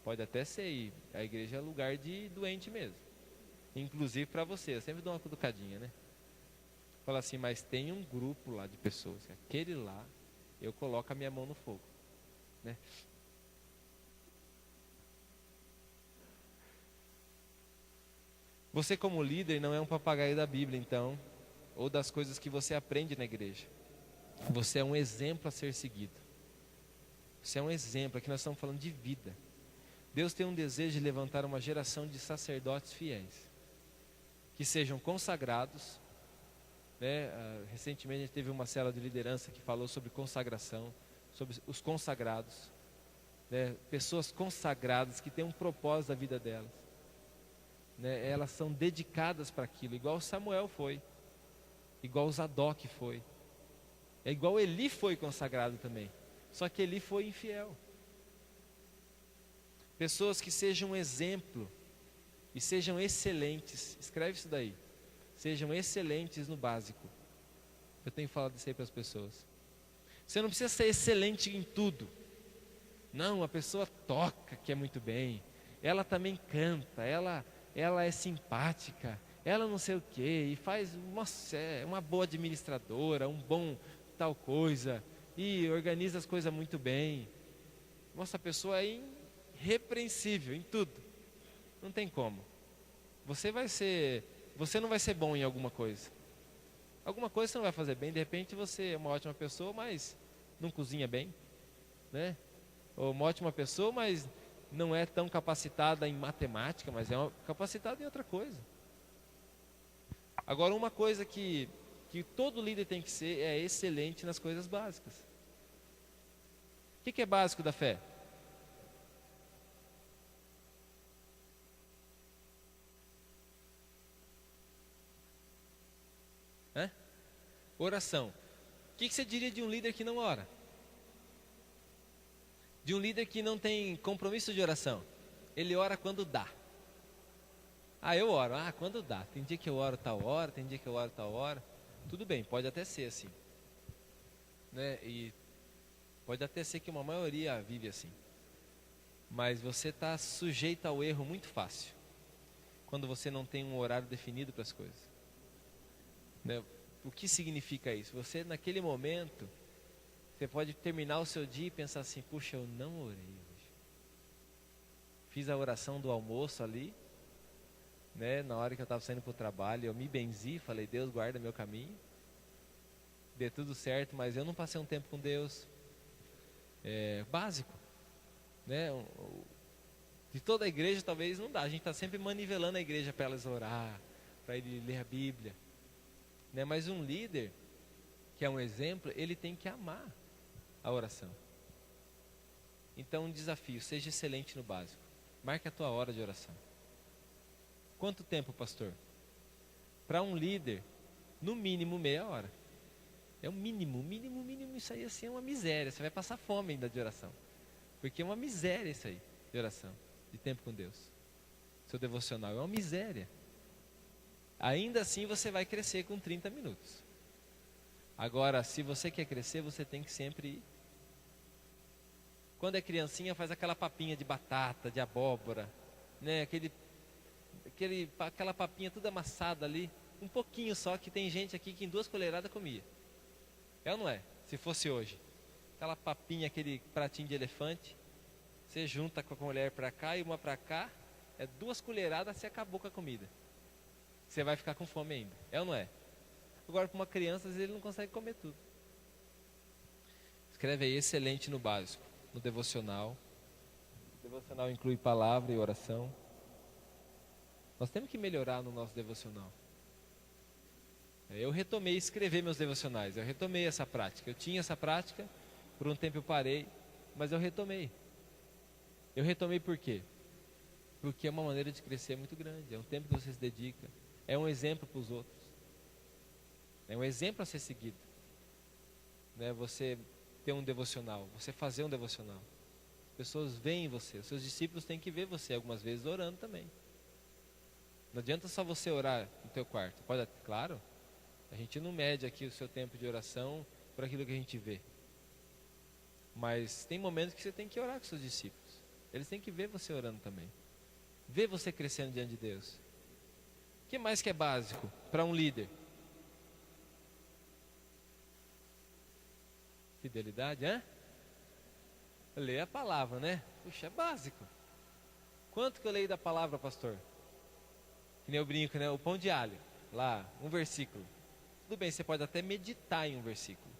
Speaker 1: pode até ser, a igreja é lugar de doente mesmo. Inclusive para você, eu sempre dou uma cutucadinha, né? Fala assim, mas tem um grupo lá de pessoas, aquele lá, eu coloco a minha mão no fogo, né? Você como líder não é um papagaio da Bíblia, então, ou das coisas que você aprende na igreja. Você é um exemplo a ser seguido. Você é um exemplo, aqui nós estamos falando de vida. Deus tem um desejo de levantar uma geração de sacerdotes fiéis, que sejam consagrados, né? Recentemente a gente teve uma célula de liderança que falou sobre consagração, sobre os consagrados, né? Pessoas consagradas que têm um propósito da vida delas, né? Elas são dedicadas para aquilo, igual Samuel foi, igual Zadok foi, igual Eli foi consagrado também, só que Eli foi infiel. Pessoas que sejam um exemplo e sejam excelentes, escreve isso daí, sejam excelentes no básico. Eu tenho falado isso aí para as pessoas. Você não precisa ser excelente em tudo. Não, a pessoa toca que é muito bem, ela também canta, ela é simpática, ela não sei o que, e faz uma boa administradora, um bom tal coisa, e organiza as coisas muito bem. Nossa, a pessoa é irrepreensível em tudo. Não tem como. Você não vai ser bom em alguma coisa. Alguma coisa você não vai fazer bem. De repente você é uma ótima pessoa, mas não cozinha bem, né? Ou uma ótima pessoa, mas não é tão capacitada em matemática, mas é capacitada em outra coisa. Agora, uma coisa que todo líder tem que ser é excelente nas coisas básicas. O que é básico da fé? Oração. O que você diria de um líder que não ora? De um líder que não tem compromisso de oração? Ele ora quando dá. Eu oro. Quando dá. Tem dia que eu oro tal hora, tem dia que eu oro tal hora. Tudo bem, pode até ser assim, né? E pode até ser que uma maioria vive assim. Mas você está sujeito ao erro muito fácil, quando você não tem um horário definido para as coisas, né? O que significa isso? Você naquele momento, você pode terminar o seu dia e pensar assim, puxa, eu não orei hoje. Fiz a oração do almoço ali, né? Na hora que eu estava saindo para o trabalho, eu me benzi, falei, Deus guarda meu caminho. Dê tudo certo, mas eu não passei um tempo com Deus. Básico, né? De toda a igreja talvez não dá. A gente está sempre manivelando a igreja para elas orar, para ele ler a Bíblia, né? Mas um líder, que é um exemplo, ele tem que amar a oração. Então um desafio, seja excelente no básico. Marque a tua hora de oração. Quanto tempo, pastor? Para um líder, no mínimo meia hora. É o mínimo, mínimo, isso aí assim é uma miséria. Você vai passar fome ainda de oração. Porque é uma miséria isso aí, de oração, de tempo com Deus. Seu devocional é uma miséria. Ainda assim você vai crescer com 30 minutos. Agora, se você quer crescer, você tem que sempre ir. Quando é criancinha, faz aquela papinha de batata, de abóbora, né? Aquela papinha toda amassada ali, um pouquinho só, que tem gente aqui que em 2 colheradas comia. É ou não é? Se fosse hoje. Aquela papinha, aquele pratinho de elefante, você junta com a mulher para cá e uma para cá, 2 colheradas, você acabou com a comida. Você vai ficar com fome ainda. É ou não é? Agora, para uma criança, às vezes ele não consegue comer tudo. Escreve aí, excelente no básico, no devocional. O devocional inclui palavra e oração. Nós temos que melhorar no nosso devocional. Eu retomei escrever meus devocionais. Eu retomei essa prática. Eu tinha essa prática, por um tempo eu parei, mas eu retomei. Eu retomei por quê? Porque é uma maneira de crescer muito grande. É um tempo que você se dedica. É um exemplo para os outros. É um exemplo a ser seguido. Né? Você ter um devocional, você fazer um devocional. As pessoas veem você, os seus discípulos têm que ver você algumas vezes orando também. Não adianta só você orar no teu quarto. Pode, claro, a gente não mede aqui o seu tempo de oração por aquilo que a gente vê. Mas tem momentos que você tem que orar com seus discípulos. Eles têm que ver você orando também. Ver você crescendo diante de Deus. O que mais que é básico para um líder? Fidelidade, hein? Ler a palavra, né? Puxa, é básico. Quanto que eu leio da palavra, pastor? Que nem eu brinco, né? O pão de alho. Lá, um versículo. Tudo bem, você pode até meditar em um versículo.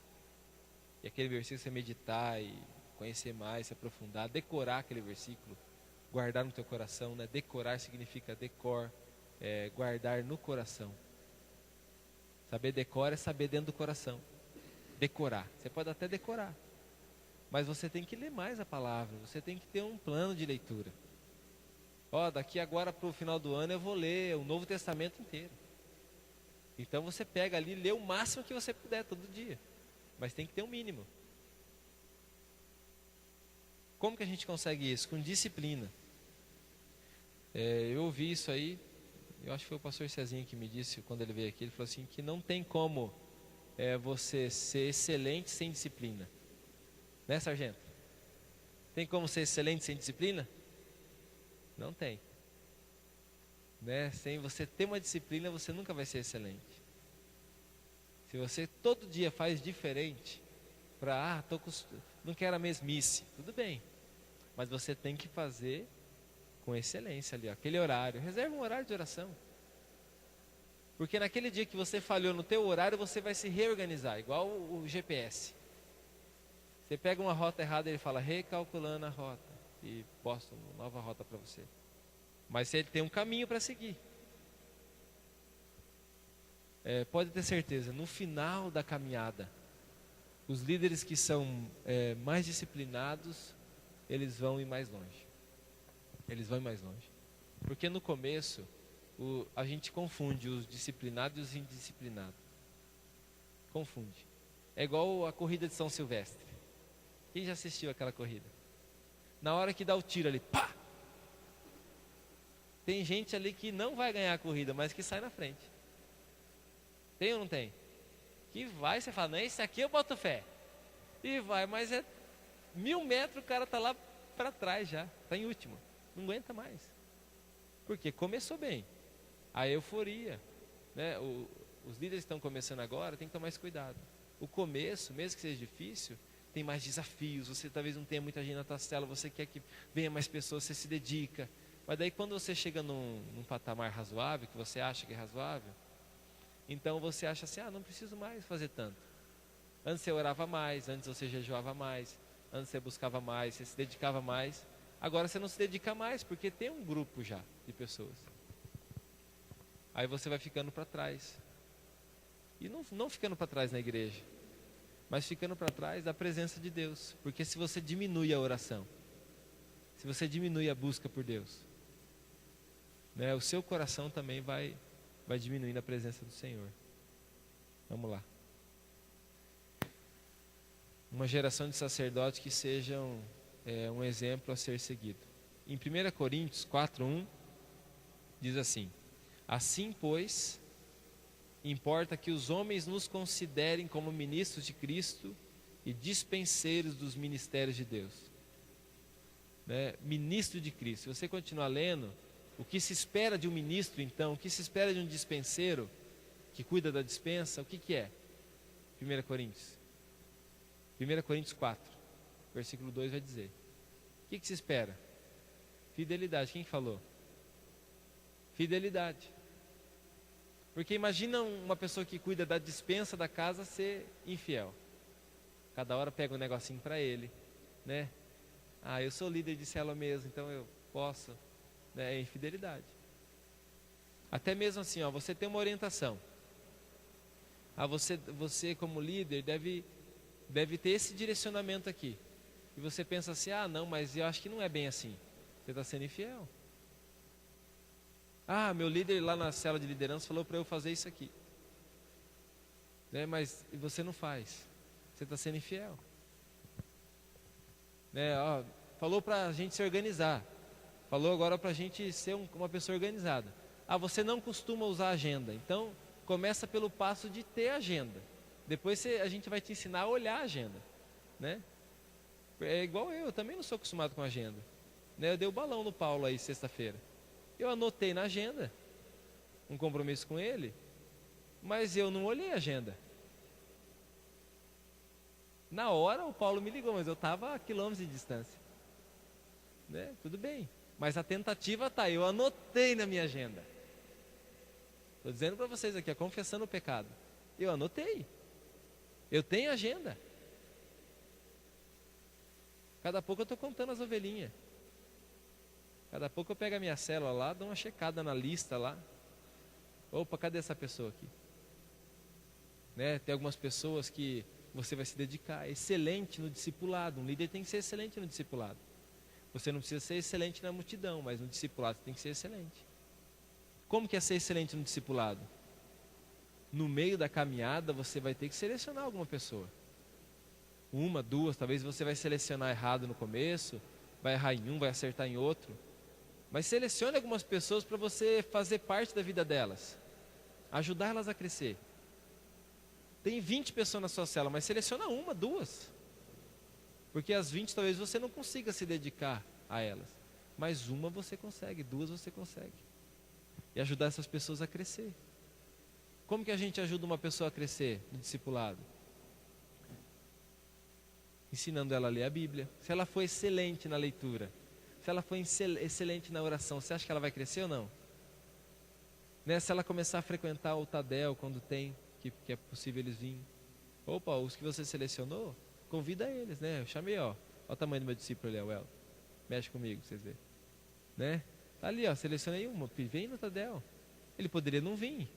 Speaker 1: E aquele versículo você meditar e conhecer mais, se aprofundar, decorar aquele versículo, guardar no teu coração, né? Decorar significa guardar no coração. Saber decor é saber dentro do coração. Decorar, você pode até decorar, mas você tem que ler mais a palavra, você tem que ter um plano de leitura. Daqui agora para o final do ano eu vou ler o Novo Testamento inteiro. Então você pega ali e lê o máximo que você puder todo dia, mas tem que ter um mínimo. Como que a gente consegue isso? Com disciplina. Eu ouvi isso aí, eu acho que foi o pastor Cezinho que me disse quando ele veio aqui, ele falou assim, que não tem como você ser excelente sem disciplina. Né, sargento? Tem como ser excelente sem disciplina? Não tem. Né? Sem você ter uma disciplina, você nunca vai ser excelente. Se você todo dia faz diferente, não quero a mesmice, tudo bem. Mas você tem que fazer com excelência ali, aquele horário. Reserva um horário de oração. Porque naquele dia que você falhou no teu horário, você vai se reorganizar, igual o GPS. Você pega uma rota errada, ele fala, recalculando a rota, e posta uma nova rota para você. Mas ele tem um caminho para seguir. Pode ter certeza, no final da caminhada, os líderes que são mais disciplinados, eles vão ir mais longe. Eles vão ir mais longe. Porque no começo, a gente confunde os disciplinados e os indisciplinados. Confunde. É igual a corrida de São Silvestre. Quem já assistiu aquela corrida? Na hora que dá o tiro ali, pá! Tem gente ali que não vai ganhar a corrida, mas que sai na frente. Tem ou não tem? Que vai, você fala, não, esse aqui eu boto fé. E vai, mas 1000 metros o cara tá lá para trás já, tá em último. Não aguenta mais. Porque começou bem. A euforia, né? Os líderes que estão começando agora, tem que tomar esse cuidado. O começo, mesmo que seja difícil, tem mais desafios, você talvez não tenha muita gente na tua cela, você quer que venha mais pessoas, você se dedica. Mas daí quando você chega num patamar razoável, que você acha que é razoável, então você acha assim, não preciso mais fazer tanto. Antes você orava mais, antes você jejuava mais, antes você buscava mais, você se dedicava mais. Agora você não se dedica mais, porque tem um grupo já de pessoas. Aí você vai ficando para trás. E não ficando para trás na igreja, mas ficando para trás da presença de Deus. Porque se você diminui a oração, se você diminui a busca por Deus, né, o seu coração também vai vai diminuindo a presença do Senhor. Vamos lá. Uma geração de sacerdotes que sejam um exemplo a ser seguido. Em 1 Coríntios 4:1 diz assim: assim, pois, importa que os homens nos considerem como ministros de Cristo e dispenseiros dos ministérios de Deus. Né? Ministro de Cristo. Se você continuar lendo, o que se espera de um ministro, então, o que se espera de um dispenseiro que cuida da dispensa, o que que é? 1 Coríntios 4, versículo 2 vai dizer: o que que se espera? Fidelidade. Quem que falou? Fidelidade. Porque imagina uma pessoa que cuida da dispensa da casa ser infiel. Cada hora pega um negocinho para ele, né? Ah, eu sou líder de célula mesmo, então eu posso, né? É infidelidade. Até mesmo assim, ó, você tem uma orientação. Ah, você como líder deve ter esse direcionamento aqui. E você pensa assim: ah, não, mas eu acho que não é bem assim. Você está sendo infiel. Ah, meu líder lá na célula de liderança falou para eu fazer isso aqui, né? Mas você não faz. Você está sendo infiel, né? Ó, falou para a gente se organizar. Falou agora para a gente ser uma pessoa organizada. Ah, você não costuma usar agenda. Então, começa pelo passo de ter agenda. Depois a gente vai te ensinar a olhar a agenda, né? É igual eu também não sou acostumado com agenda, né? Eu dei o balão no Paulo aí sexta-feira. Eu anotei na agenda um compromisso com ele, mas eu não olhei a agenda. Na hora o Paulo me ligou, mas eu estava a quilômetros de distância, né? Tudo bem, mas a tentativa está, eu anotei na minha agenda. Estou dizendo para vocês aqui, confessando o pecado. Eu anotei. Eu tenho agenda. Cada pouco eu estou contando as ovelhinhas. Cada pouco eu pego a minha célula lá, dou uma checada na lista lá. Opa, cadê essa pessoa aqui? Né? Tem algumas pessoas que você vai se dedicar. Excelente no discipulado. Um líder tem que ser excelente no discipulado. Você não precisa ser excelente na multidão, mas no discipulado você tem que ser excelente. Como que é ser excelente no discipulado? No meio da caminhada você vai ter que selecionar alguma pessoa. Uma, duas, talvez você vai selecionar errado no começo, vai errar em um, vai acertar em outro. Mas selecione algumas pessoas para você fazer parte da vida delas, ajudar elas a crescer. Tem 20 pessoas na sua célula, mas seleciona uma, duas. Porque as 20 talvez você não consiga se dedicar a elas. Mas uma você consegue, duas você consegue. E ajudar essas pessoas a crescer. Como que a gente ajuda uma pessoa a crescer no discipulado? Ensinando ela a ler a Bíblia. Se ela for excelente na leitura, se ela for excelente na oração, você acha que ela vai crescer ou não? Né? Se ela começar a frequentar o Tadel quando tem, que é possível eles virem. Opa, os que você selecionou, convida eles, né? Eu chamei, ó o tamanho do meu discípulo ali, o El. Mexe comigo, pra vocês verem. Né? Tá ali, ó, selecionei uma, vem no Tadel. Ele poderia não vir.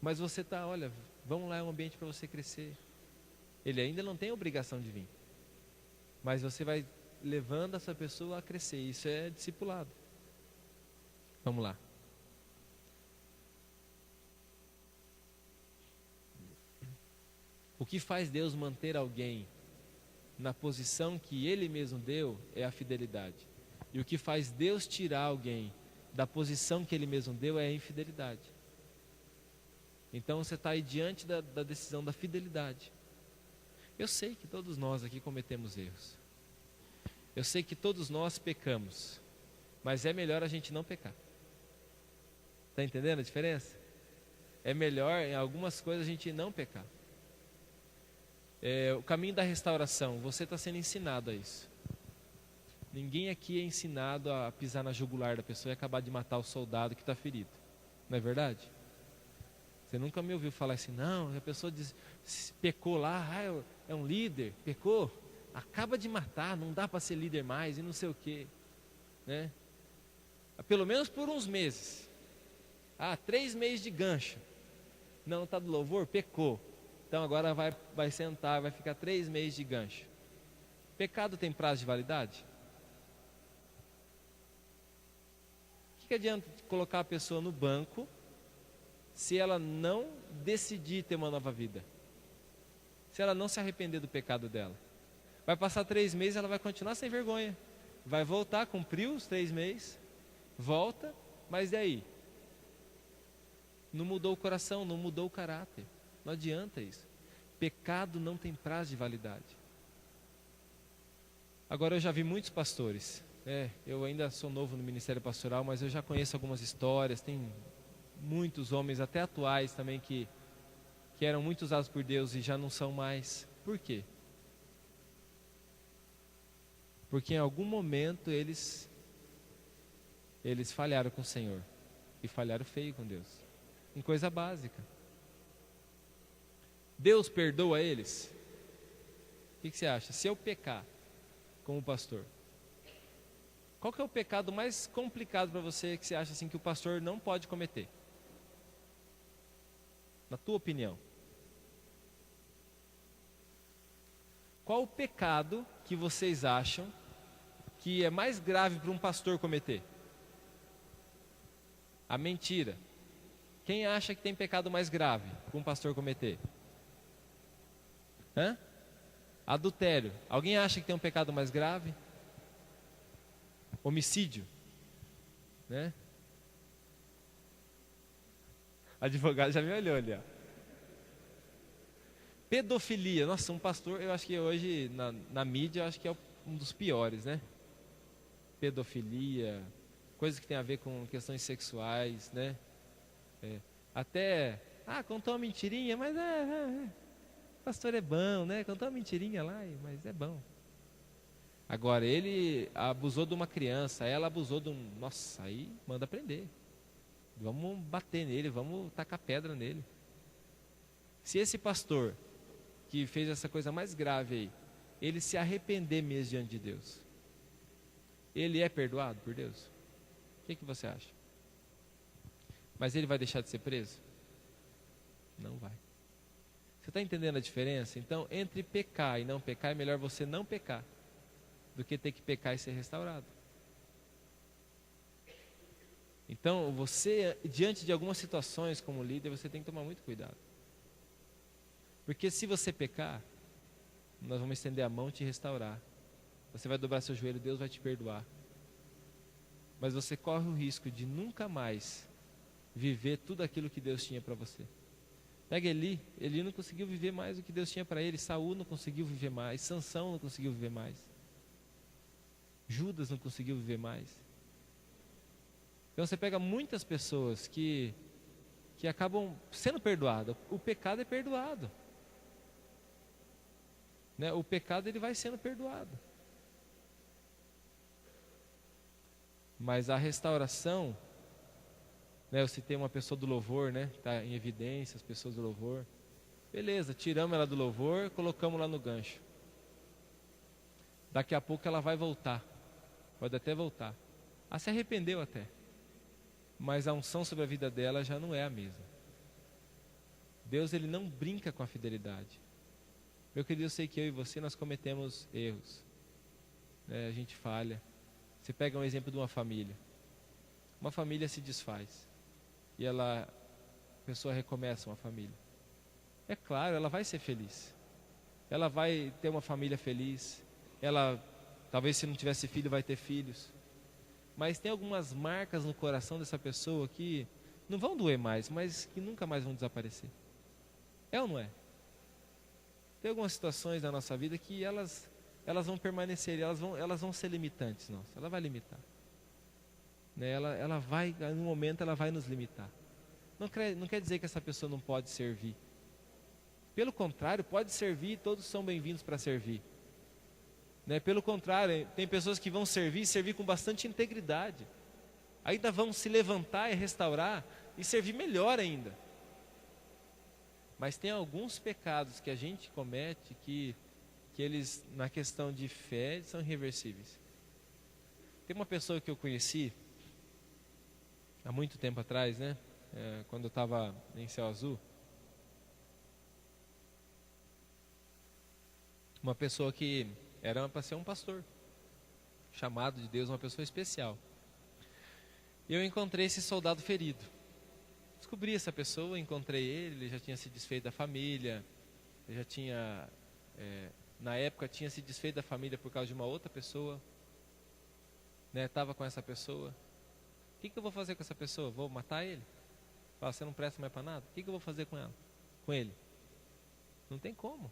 Speaker 1: Mas você tá, olha, vamos lá, é um ambiente para você crescer. Ele ainda não tem a obrigação de vir. Mas você vai levando essa pessoa a crescer. Isso é discipulado. Vamos lá. O que faz Deus manter alguém na posição que Ele mesmo deu é a fidelidade. E o que faz Deus tirar alguém da posição que Ele mesmo deu é a infidelidade. Então você está aí diante da decisão da fidelidade. Eu sei que todos nós aqui cometemos erros. Eu sei que todos nós pecamos. Mas é melhor a gente não pecar. Está entendendo a diferença? É melhor em algumas coisas a gente não pecar. O caminho da restauração, você está sendo ensinado a isso. Ninguém aqui é ensinado a pisar na jugular da pessoa e acabar de matar o soldado que está ferido. Não é verdade? Você nunca me ouviu falar assim: não, a pessoa pecou lá, é um líder, pecou, acaba de matar, não dá para ser líder mais e não sei o quê, né? Pelo menos por uns meses. 3 meses de gancho. Não, está do louvor, pecou. Então agora vai sentar, vai ficar 3 meses de gancho. Pecado tem prazo de validade? O que adianta colocar a pessoa no banco se ela não decidir ter uma nova vida. Se ela não se arrepender do pecado dela. Vai passar 3 meses, ela vai continuar sem vergonha. Vai voltar, cumpriu os 3 meses, volta, mas e aí? Não mudou o coração, não mudou o caráter. Não adianta isso. Pecado não tem prazo de validade. Agora eu já vi muitos pastores, eu ainda sou novo no ministério pastoral, mas eu já conheço algumas histórias, tem muitos homens, até atuais também, que eram muito usados por Deus e já não são mais. Por quê? Porque em algum momento eles falharam com o Senhor, e falharam feio com Deus, em coisa básica. Deus perdoa eles? O que você acha? Se eu pecar como pastor, qual que é o pecado mais complicado para você, que você acha assim que o pastor não pode cometer? Na tua opinião. Qual o pecado que vocês acham que é mais grave para um pastor cometer? A mentira. Quem acha que tem pecado mais grave para um pastor cometer? Adultério. Alguém acha que tem um pecado mais grave? Homicídio, né? Advogado já me olhou ali, ó. Pedofilia. Nossa, um pastor, eu acho que hoje na mídia, eu acho que é um dos piores, né? Pedofilia, coisas que tem a ver com questões sexuais, né? Até, contou uma mentirinha, mas pastor é bom, né? Contou uma mentirinha lá, mas é bom. Agora, ele abusou de uma criança, ela abusou de um... Nossa, aí manda prender. Vamos bater nele, vamos tacar pedra nele. Se esse pastor que fez essa coisa mais grave aí, ele se arrepender mesmo diante de Deus, ele é perdoado por Deus? O que você acha? Mas ele vai deixar de ser preso? Não vai. Você está entendendo a diferença? Então, entre pecar e não pecar, é melhor você não pecar do que ter que pecar e ser restaurado. Então, você, diante de algumas situações como líder, você tem que tomar muito cuidado. Porque se você pecar, nós vamos estender a mão e te restaurar. Você vai dobrar seu joelho, Deus vai te perdoar. Mas você corre o risco de nunca mais viver tudo aquilo que Deus tinha para você. Pega Eli não conseguiu viver mais o que Deus tinha para ele. Saul não conseguiu viver mais. Sansão não conseguiu viver mais. Judas não conseguiu viver mais. Então você pega muitas pessoas que acabam sendo perdoadas. O pecado é perdoado, né? O pecado ele vai sendo perdoado. Mas a restauração, né? Eu citei uma pessoa do louvor, né? Está em evidência, as pessoas do louvor. Beleza, tiramos ela do louvor, colocamos lá no gancho. Daqui a pouco ela vai voltar. Pode até voltar. Se arrependeu até. Mas a unção sobre a vida dela já não é a mesma. Deus ele não brinca com a fidelidade. Meu querido, eu sei que eu e você nós cometemos erros, né? A gente falha. Você pega um exemplo de uma família. Uma família se desfaz e a pessoa recomeça uma família. É claro, ela vai ser feliz. Ela vai ter uma família feliz. Ela, talvez se não tivesse filho, vai ter filhos. Mas tem algumas marcas no coração dessa pessoa que não vão doer mais, mas que nunca mais vão desaparecer. É ou não é? Tem algumas situações na nossa vida que elas vão permanecer, elas vão ser limitantes. Nossa, ela vai limitar. Né? Ela vai, no momento, ela vai nos limitar. Não quer dizer que essa pessoa não pode servir. Pelo contrário, pode servir, todos são bem-vindos para servir. Né? Pelo contrário, tem pessoas que vão servir com bastante integridade. Ainda vão se levantar e restaurar e servir melhor ainda. Mas tem alguns pecados que a gente comete que eles, na questão de fé, são irreversíveis. Tem uma pessoa que eu conheci há muito tempo atrás, né? Quando eu estava em Céu Azul. Uma pessoa que era para ser um pastor, chamado de Deus, uma pessoa especial. E eu encontrei esse soldado ferido. Descobri essa pessoa, encontrei ele já tinha se desfeito da família, ele já tinha, na época tinha se desfeito da família por causa de uma outra pessoa, né? Estava com essa pessoa. O que eu vou fazer com essa pessoa? Vou matar ele? Fala, você não presta mais para nada? O que eu vou fazer com ela? Com ele? Não tem como.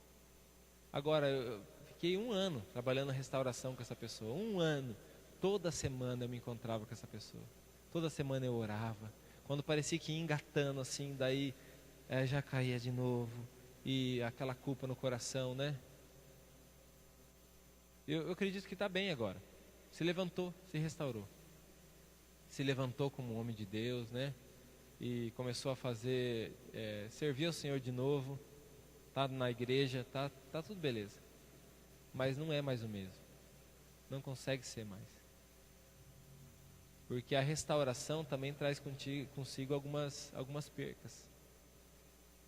Speaker 1: Agora, eu fiquei 1 ano trabalhando na restauração com essa pessoa. 1 ano. Toda semana eu me encontrava com essa pessoa. Toda semana eu orava. Quando parecia que ia engatando assim, daí já caía de novo. E aquela culpa no coração, né? Eu acredito que está bem agora. Se levantou, se restaurou. Se levantou como um homem de Deus, né? E começou a fazer, servir ao Senhor de novo. Tá na igreja, tá tudo beleza. Mas não é mais o mesmo. Não consegue ser mais. Porque a restauração também traz consigo algumas percas,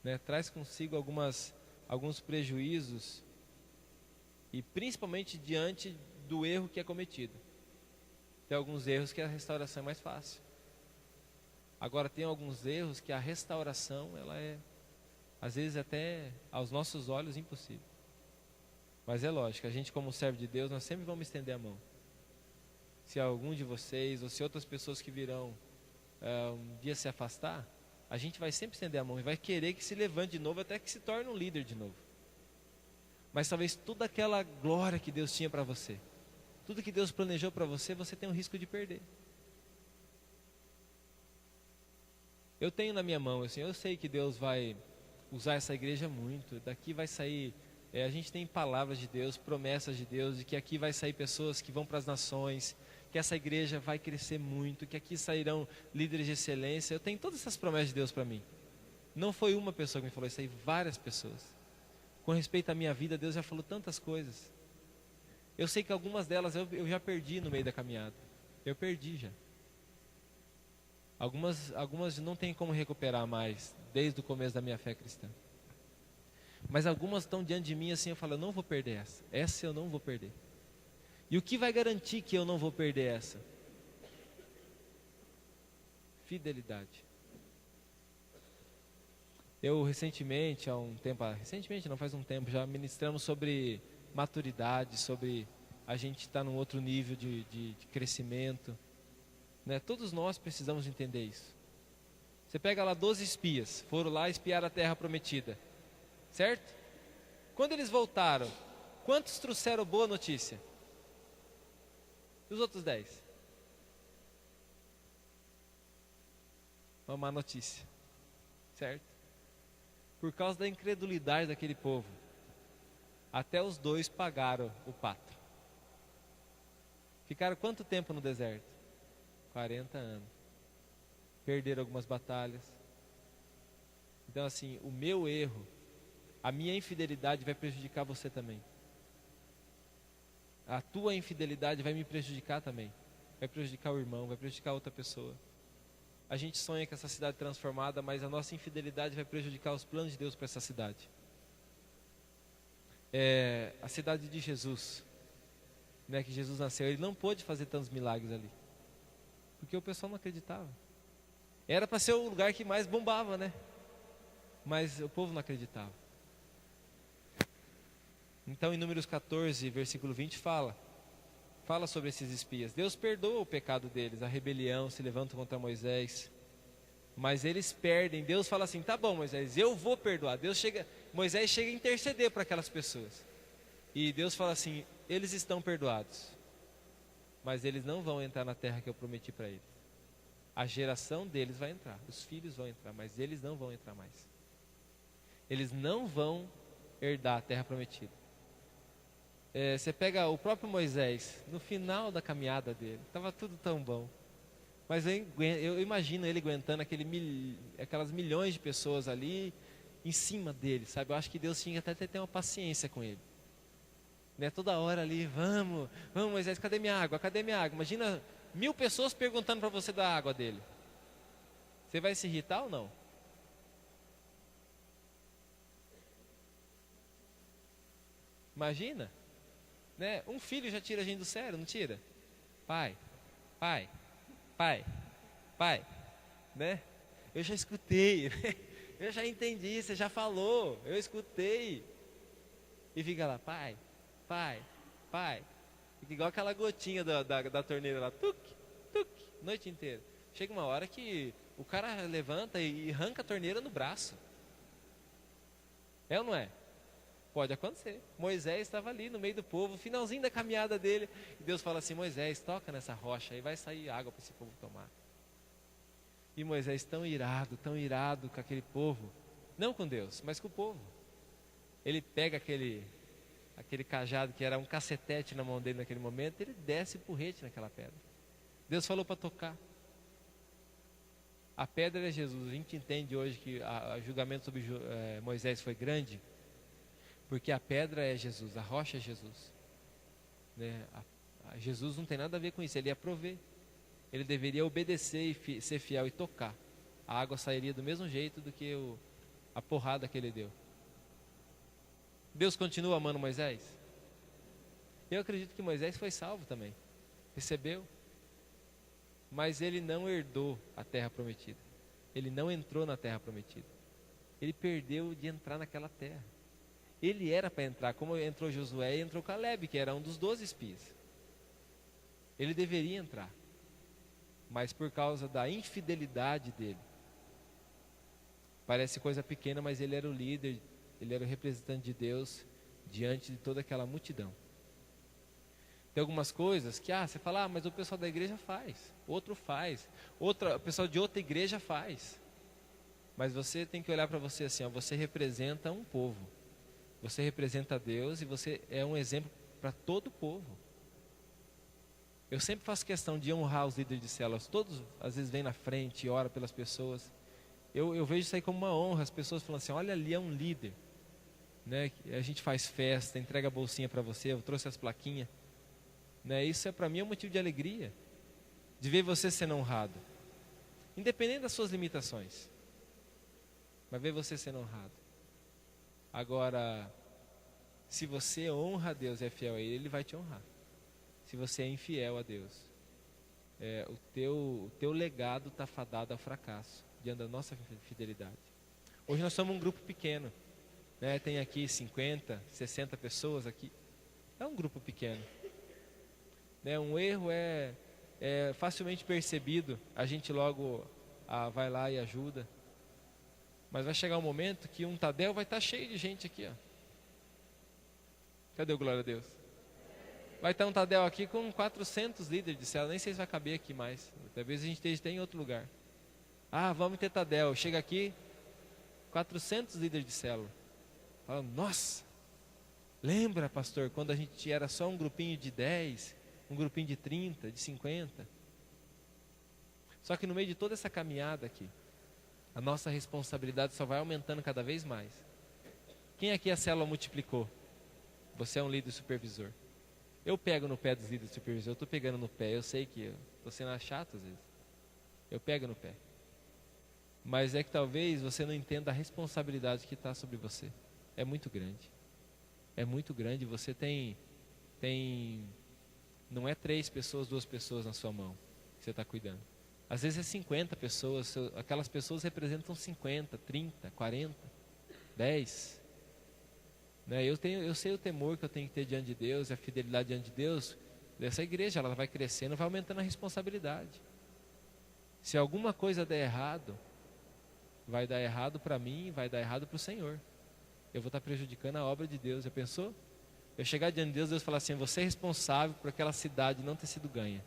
Speaker 1: né? Traz consigo alguns prejuízos, e principalmente diante do erro que é cometido. Tem alguns erros que a restauração é mais fácil. Agora tem alguns erros que a restauração ela é, às vezes até aos nossos olhos, impossível. Mas é lógico, a gente como servo de Deus, nós sempre vamos estender a mão. Se algum de vocês ou se outras pessoas que virão um dia se afastar, a gente vai sempre estender a mão e vai querer que se levante de novo até que se torne um líder de novo. Mas talvez toda aquela glória que Deus tinha para você, tudo que Deus planejou para você, você tem um risco de perder. Eu tenho na minha mão, assim, eu sei que Deus vai usar essa igreja muito, daqui vai sair, a gente tem palavras de Deus, promessas de Deus, de que aqui vai sair pessoas que vão para as nações, que essa igreja vai crescer muito, que aqui sairão líderes de excelência. Eu tenho todas essas promessas de Deus para mim. Não foi uma pessoa que me falou isso aí, várias pessoas. Com respeito à minha vida, Deus já falou tantas coisas. Eu sei que algumas delas eu já perdi no meio da caminhada. Eu perdi já. Algumas não tem como recuperar mais, desde o começo da minha fé cristã. Mas algumas estão diante de mim assim, eu falo, eu não vou perder essa. Essa eu não vou perder. E o que vai garantir que eu não vou perder essa? Fidelidade. Eu recentemente, faz um tempo já, ministramos sobre maturidade, sobre a gente estar num outro nível de crescimento, né? Todos nós precisamos entender isso. Você pega lá 12 espias, foram lá espiar a terra prometida, certo? Quando eles voltaram, quantos trouxeram boa notícia? E os outros 10? Uma má notícia, certo? Por causa da incredulidade daquele povo, até os 2 pagaram o pato. Ficaram quanto tempo no deserto? 40 anos. Perderam algumas batalhas. Então assim, o meu erro, a minha infidelidade vai prejudicar você também. A tua infidelidade vai me prejudicar também. Vai prejudicar o irmão, vai prejudicar outra pessoa. A gente sonha com essa cidade transformada, mas a nossa infidelidade vai prejudicar os planos de Deus para essa cidade. A cidade de Jesus, né, que Jesus nasceu, ele não pôde fazer tantos milagres ali, porque o pessoal não acreditava. Era para ser o lugar que mais bombava, né? Mas o povo não acreditava. Então em Números 14, versículo 20 fala sobre esses espias. Deus perdoa o pecado deles, a rebelião, se levantam contra Moisés, mas eles perdem. Deus fala assim, tá bom Moisés, eu vou perdoar. Moisés chega a interceder para aquelas pessoas, e Deus fala assim, eles estão perdoados, mas eles não vão entrar na terra que eu prometi para eles. A geração deles vai entrar, os filhos vão entrar, mas eles não vão entrar mais. Eles não vão herdar a terra prometida. Você pega o próprio Moisés, no final da caminhada dele, estava tudo tão bom, mas eu imagino ele aguentando aquelas milhões de pessoas ali em cima dele, sabe? Eu acho que Deus tinha até ter uma paciência com ele, né? Toda hora ali, vamos Moisés, cadê minha água? Imagina 1000 pessoas perguntando para você da água dele. Você vai se irritar ou não? Imagina, né? Um filho já tira a gente do sério, não tira? Pai, né? eu já escutei, eu já entendi, você já falou, eu escutei. E fica lá, pai, pai, pai. Fica igual aquela gotinha da torneira lá, tuc, tuc, noite inteira. Chega uma hora que o cara levanta e arranca a torneira no braço. É ou não é? Pode acontecer. Moisés estava ali no meio do povo, finalzinho da caminhada dele. E Deus fala assim, Moisés, toca nessa rocha aí, vai sair água para esse povo tomar. E Moisés tão irado com aquele povo. Não com Deus, mas com o povo. Ele pega aquele cajado que era um cacetete na mão dele naquele momento, ele desce porrete naquela pedra. Deus falou para tocar. A pedra é Jesus. A gente entende hoje que o julgamento sobre Moisés foi grande, porque a pedra é Jesus, a rocha é Jesus. Né? Jesus não tem nada a ver com isso, ele ia prover. Ele deveria obedecer e ser fiel e tocar. A água sairia do mesmo jeito do que a porrada que ele deu. Deus continua amando Moisés? Eu acredito que Moisés foi salvo também. Recebeu. Mas ele não herdou a terra prometida. Ele não entrou na terra prometida. Ele perdeu de entrar naquela terra. Ele era para entrar, como entrou Josué e entrou Caleb, que era um dos 12 espias. Ele deveria entrar. Mas por causa da infidelidade dele. Parece coisa pequena, mas ele era o líder, ele era o representante de Deus diante de toda aquela multidão. Tem algumas coisas que, você fala, mas o pessoal da igreja faz, outro faz, o pessoal de outra igreja faz. Mas você tem que olhar para você assim, você representa um povo, você representa Deus e você é um exemplo para todo o povo. Eu sempre faço questão de honrar os líderes de células, todos às vezes vêm na frente e oram pelas pessoas. Eu vejo isso aí como uma honra, as pessoas falam assim, olha ali é um líder. Né? A gente faz festa, entrega a bolsinha para você, eu trouxe as plaquinhas. Né? Isso para mim é um motivo de alegria, de ver você sendo honrado, independente das suas limitações, mas ver você sendo honrado. Agora, se você honra a Deus e é fiel a Ele vai te honrar. Se você é infiel a Deus, o teu legado está fadado ao fracasso, diante da nossa fidelidade. Hoje nós somos um grupo pequeno, né? Tem aqui 50, 60 pessoas aqui, é um grupo pequeno. Né? Um erro é facilmente percebido, a gente logo vai lá e ajuda. Mas vai chegar um momento que um Tadel vai estar cheio de gente aqui. Cadê o glória a Deus? Vai estar um Tadel aqui com 400 líderes de célula, nem sei se vai caber aqui mais. Talvez a gente esteja em outro lugar. Vamos ter Tadel, chega aqui, 400 líderes de célula. Fala, nossa, lembra, pastor, quando a gente era só um grupinho de 10, um grupinho de 30, de 50. Só que no meio de toda essa caminhada aqui, a nossa responsabilidade só vai aumentando cada vez mais. Quem aqui a célula multiplicou? Você é um líder supervisor. Eu pego no pé dos líderes supervisores, eu estou pegando no pé, eu sei que eu estou sendo chato às vezes. Eu pego no pé. Mas é que talvez você não entenda a responsabilidade que está sobre você. É muito grande. É muito grande, você tem não é 3 pessoas, 2 pessoas na sua mão que você está cuidando. Às vezes é 50 pessoas, aquelas pessoas representam 50, 30, 40, 10. Né? Eu sei o temor que eu tenho que ter diante de Deus, a fidelidade diante de Deus. Essa igreja, ela vai crescendo, vai aumentando a responsabilidade. Se alguma coisa der errado, vai dar errado para mim, vai dar errado para o Senhor. Eu vou estar prejudicando a obra de Deus. Já pensou? Eu chegar diante de Deus, Deus falar assim, você é responsável por aquela cidade não ter sido ganha,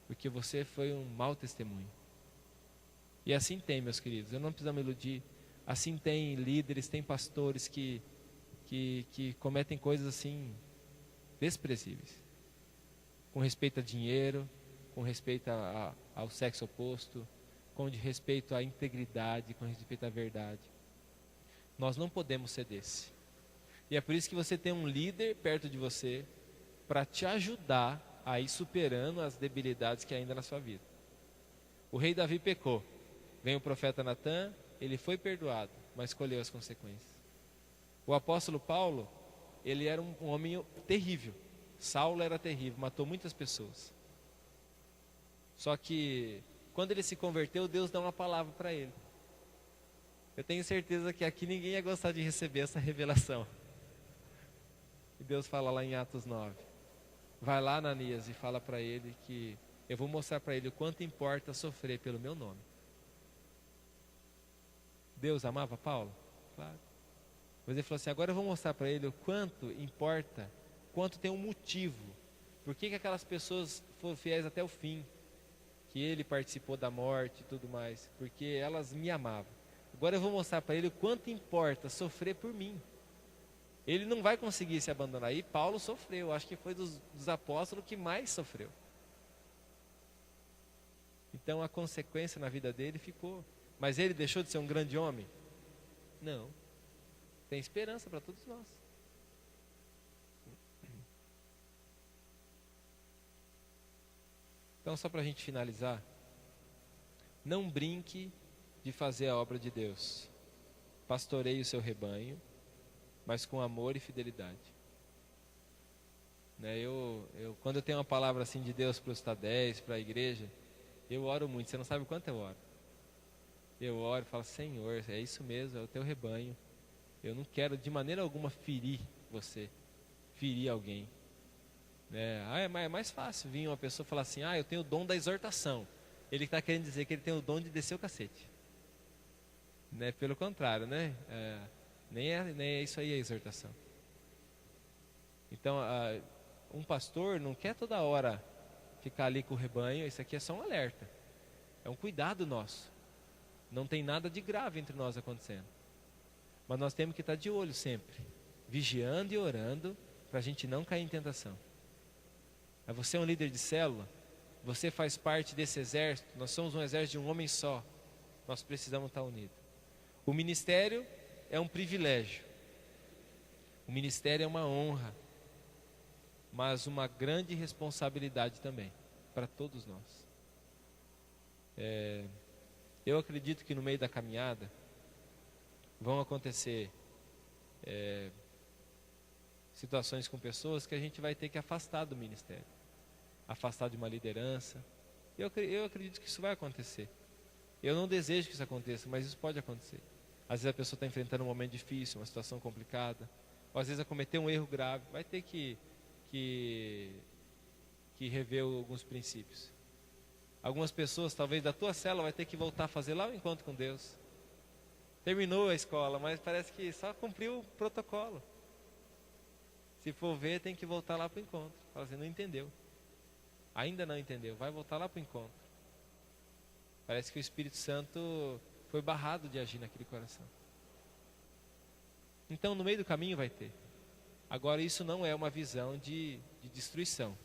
Speaker 1: porque você foi um mau testemunho. E assim tem, meus queridos, eu não preciso me iludir. Assim tem líderes, tem pastores que cometem coisas assim desprezíveis, com respeito a dinheiro, com respeito ao sexo oposto, com respeito à integridade, com respeito à verdade. Nós não podemos ser desse. E é por isso que você tem um líder perto de você para te ajudar a ir superando as debilidades que há ainda na sua vida. O rei Davi pecou. Vem o profeta Natan, ele foi perdoado, mas colheu as consequências. O apóstolo Paulo, ele era um homem terrível. Saulo era terrível, matou muitas pessoas. Só que quando ele se converteu, Deus dá uma palavra para ele. Eu tenho certeza que aqui ninguém ia gostar de receber essa revelação. E Deus fala lá em Atos 9. Vai lá, Ananias, e fala para ele que eu vou mostrar para ele o quanto importa sofrer pelo meu nome. Deus amava Paulo? Claro. Mas ele falou assim, agora eu vou mostrar para ele o quanto importa, quanto tem um motivo. Por que aquelas pessoas foram fiéis até o fim? Que ele participou da morte e tudo mais. Porque elas me amavam. Agora eu vou mostrar para ele o quanto importa sofrer por mim. Ele não vai conseguir se abandonar. E Paulo sofreu, acho que foi dos apóstolos que mais sofreu. Então a consequência na vida dele ficou. Mas ele deixou de ser um grande homem? Não. Tem esperança para todos nós. Então, só para a gente finalizar, não brinque de fazer a obra de Deus. Pastoreie o seu rebanho, mas com amor e fidelidade. Né, quando eu tenho uma palavra assim de Deus para os Tadéis, para a igreja, eu oro muito. Você não sabe o quanto eu oro. Eu oro e falo, Senhor, é isso mesmo, é o teu rebanho. Eu não quero de maneira alguma ferir você, ferir alguém. É mais fácil vir uma pessoa falar assim, eu tenho o dom da exortação. Ele está querendo dizer que ele tem o dom de descer o cacete. Né? Pelo contrário, né? Nem é isso aí a exortação. Então, um pastor não quer toda hora ficar ali com o rebanho. Isso aqui é só um alerta. É um cuidado nosso. Não tem nada de grave entre nós acontecendo. Mas nós temos que estar de olho sempre, vigiando e orando, para a gente não cair em tentação. Você é um líder de célula, você faz parte desse exército, nós somos um exército de um homem só, nós precisamos estar unidos. O ministério é um privilégio, o ministério é uma honra, mas uma grande responsabilidade também, para todos nós. Eu acredito que no meio da caminhada, vão acontecer situações com pessoas que a gente vai ter que afastar do ministério, afastar de uma liderança. Eu acredito que isso vai acontecer. Eu não desejo que isso aconteça, mas isso pode acontecer. Às vezes a pessoa está enfrentando um momento difícil, uma situação complicada, ou às vezes cometeu um erro grave, vai ter que rever alguns princípios. Algumas pessoas, talvez da tua célula, vai ter que voltar a fazer lá o encontro com Deus. Terminou a escola, mas parece que só cumpriu o protocolo. Se for ver, tem que voltar lá para o encontro. Fala assim, não entendeu. Ainda não entendeu, vai voltar lá para o encontro. Parece que o Espírito Santo foi barrado de agir naquele coração. Então, no meio do caminho vai ter. Agora, isso não é uma visão de destruição.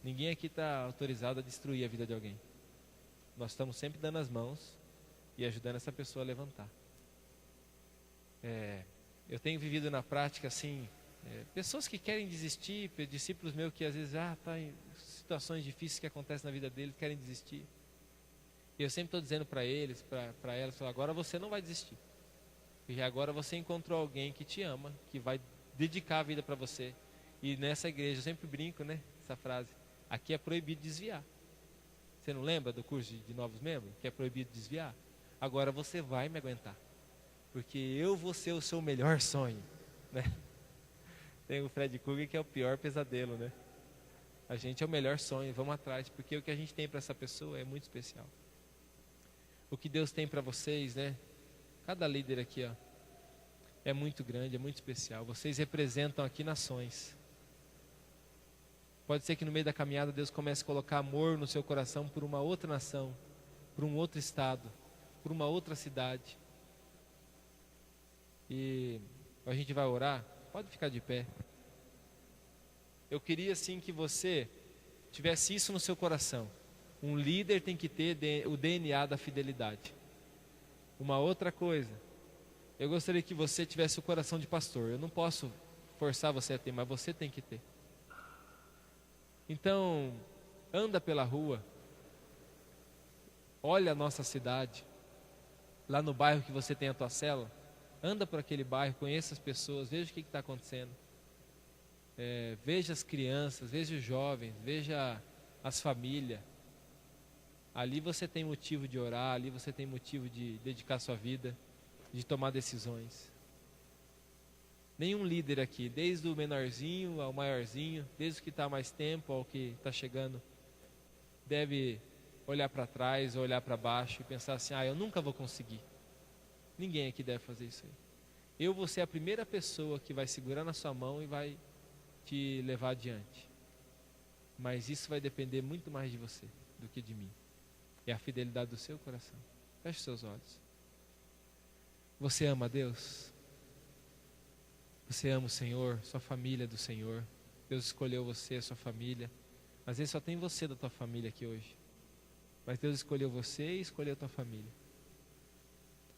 Speaker 1: Ninguém aqui está autorizado a destruir a vida de alguém. Nós estamos sempre dando as mãos e ajudando essa pessoa a levantar. Eu tenho vivido na prática assim, pessoas que querem desistir, discípulos meus que às vezes tá em situações difíceis que acontecem na vida deles, querem desistir. E eu sempre estou dizendo para eles, para elas, agora você não vai desistir. Porque agora você encontrou alguém que te ama, que vai dedicar a vida para você. E nessa igreja, eu sempre brinco, né, essa frase, aqui é proibido desviar. Você não lembra do curso de novos membros? Que é proibido desviar? Agora você vai me aguentar. Porque eu vou ser o seu melhor sonho, né? Tem o Fred Krueger que é o pior pesadelo, né? A gente é o melhor sonho, vamos atrás, porque o que a gente tem para essa pessoa é muito especial. O que Deus tem para vocês, né? Cada líder aqui, é muito grande, é muito especial. Vocês representam aqui nações. Pode ser que no meio da caminhada Deus comece a colocar amor no seu coração por uma outra nação, por um outro estado, por uma outra cidade. E a gente vai orar, pode ficar de pé. Eu queria assim que você tivesse isso no seu coração. Um líder tem que ter o DNA da fidelidade. Uma outra coisa, eu gostaria que você tivesse o coração de pastor. Eu não posso forçar você a ter, mas você tem que ter. Então, anda pela rua, olha a nossa cidade, lá no bairro que você tem a tua célula. Anda por aquele bairro, conheça as pessoas, veja o que está acontecendo. Veja as crianças, veja os jovens, veja as famílias. Ali você tem motivo de orar, ali você tem motivo de dedicar sua vida, de tomar decisões. Nenhum líder aqui, desde o menorzinho ao maiorzinho, desde o que está há mais tempo ao que está chegando, deve olhar para trás, olhar para baixo e pensar assim, eu nunca vou conseguir. Ninguém aqui deve fazer isso aí. Eu vou ser a primeira pessoa que vai segurar na sua mão e vai te levar adiante. Mas isso vai depender muito mais de você do que de mim. É a fidelidade do seu coração. Feche seus olhos. Você ama a Deus? Você ama o Senhor, sua família é do Senhor. Deus escolheu você, sua família. Às vezes só tem você da tua família aqui hoje. Mas Deus escolheu você e escolheu a tua família.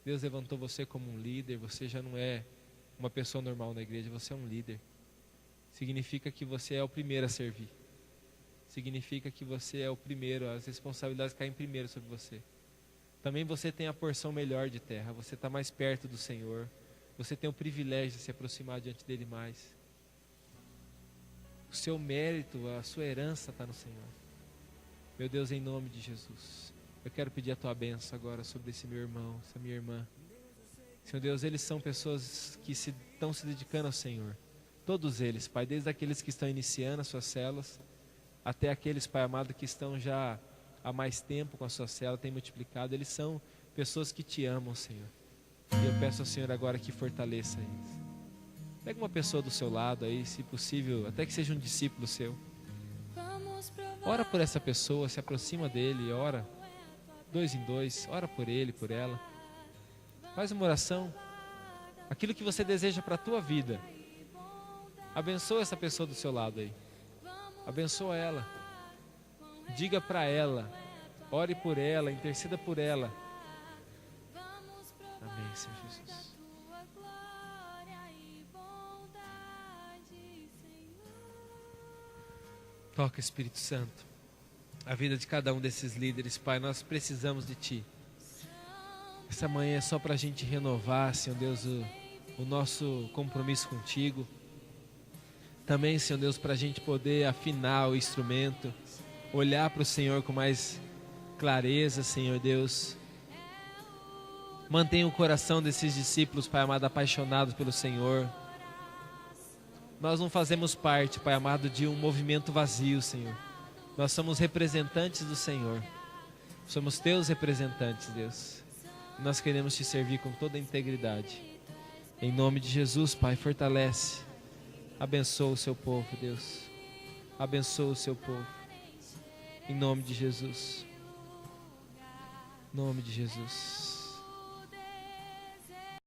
Speaker 1: Deus levantou você como um líder. Você já não é uma pessoa normal na igreja, você é um líder. Significa que você é o primeiro a servir. Significa que você é o primeiro, as responsabilidades caem primeiro sobre você. Também você tem a porção melhor de terra, você está mais perto do Senhor. Você tem o privilégio de se aproximar diante dele mais. O seu mérito, a sua herança está no Senhor. Meu Deus, em nome de Jesus, eu quero pedir a tua bênção agora sobre esse meu irmão, essa minha irmã. Senhor Deus, eles são pessoas que estão se dedicando ao Senhor. Todos eles, Pai, desde aqueles que estão iniciando as suas células, até aqueles, Pai amado, que estão já há mais tempo com a sua célula, têm multiplicado. Eles são pessoas que te amam, Senhor. E eu peço ao Senhor agora que fortaleça eles. Pega uma pessoa do seu lado aí, se possível, até que seja um discípulo seu. Ora por essa pessoa, se aproxima dele, ora, 2 em 2, ora por ele, por ela. Faz uma oração. Aquilo que você deseja para a tua vida. Abençoa essa pessoa do seu lado aí. Abençoa ela. Diga para ela. Ore por ela, interceda por ela. Amém, Senhor Jesus. Toca, Espírito Santo, a vida de cada um desses líderes, Pai. Nós precisamos de Ti. Essa manhã é só para a gente renovar, Senhor Deus, o nosso compromisso contigo. Também, Senhor Deus, para a gente poder afinar o instrumento, olhar para o Senhor com mais clareza, Senhor Deus. Mantenha o coração desses discípulos, Pai amado, apaixonados pelo Senhor. Nós não fazemos parte, Pai amado, de um movimento vazio, Senhor. Nós somos representantes do Senhor. Somos Teus representantes, Deus. Nós queremos Te servir com toda a integridade. Em nome de Jesus, Pai, fortalece. Abençoa o Seu povo, Deus. Abençoa o Seu povo. Em nome de Jesus. Em nome de Jesus.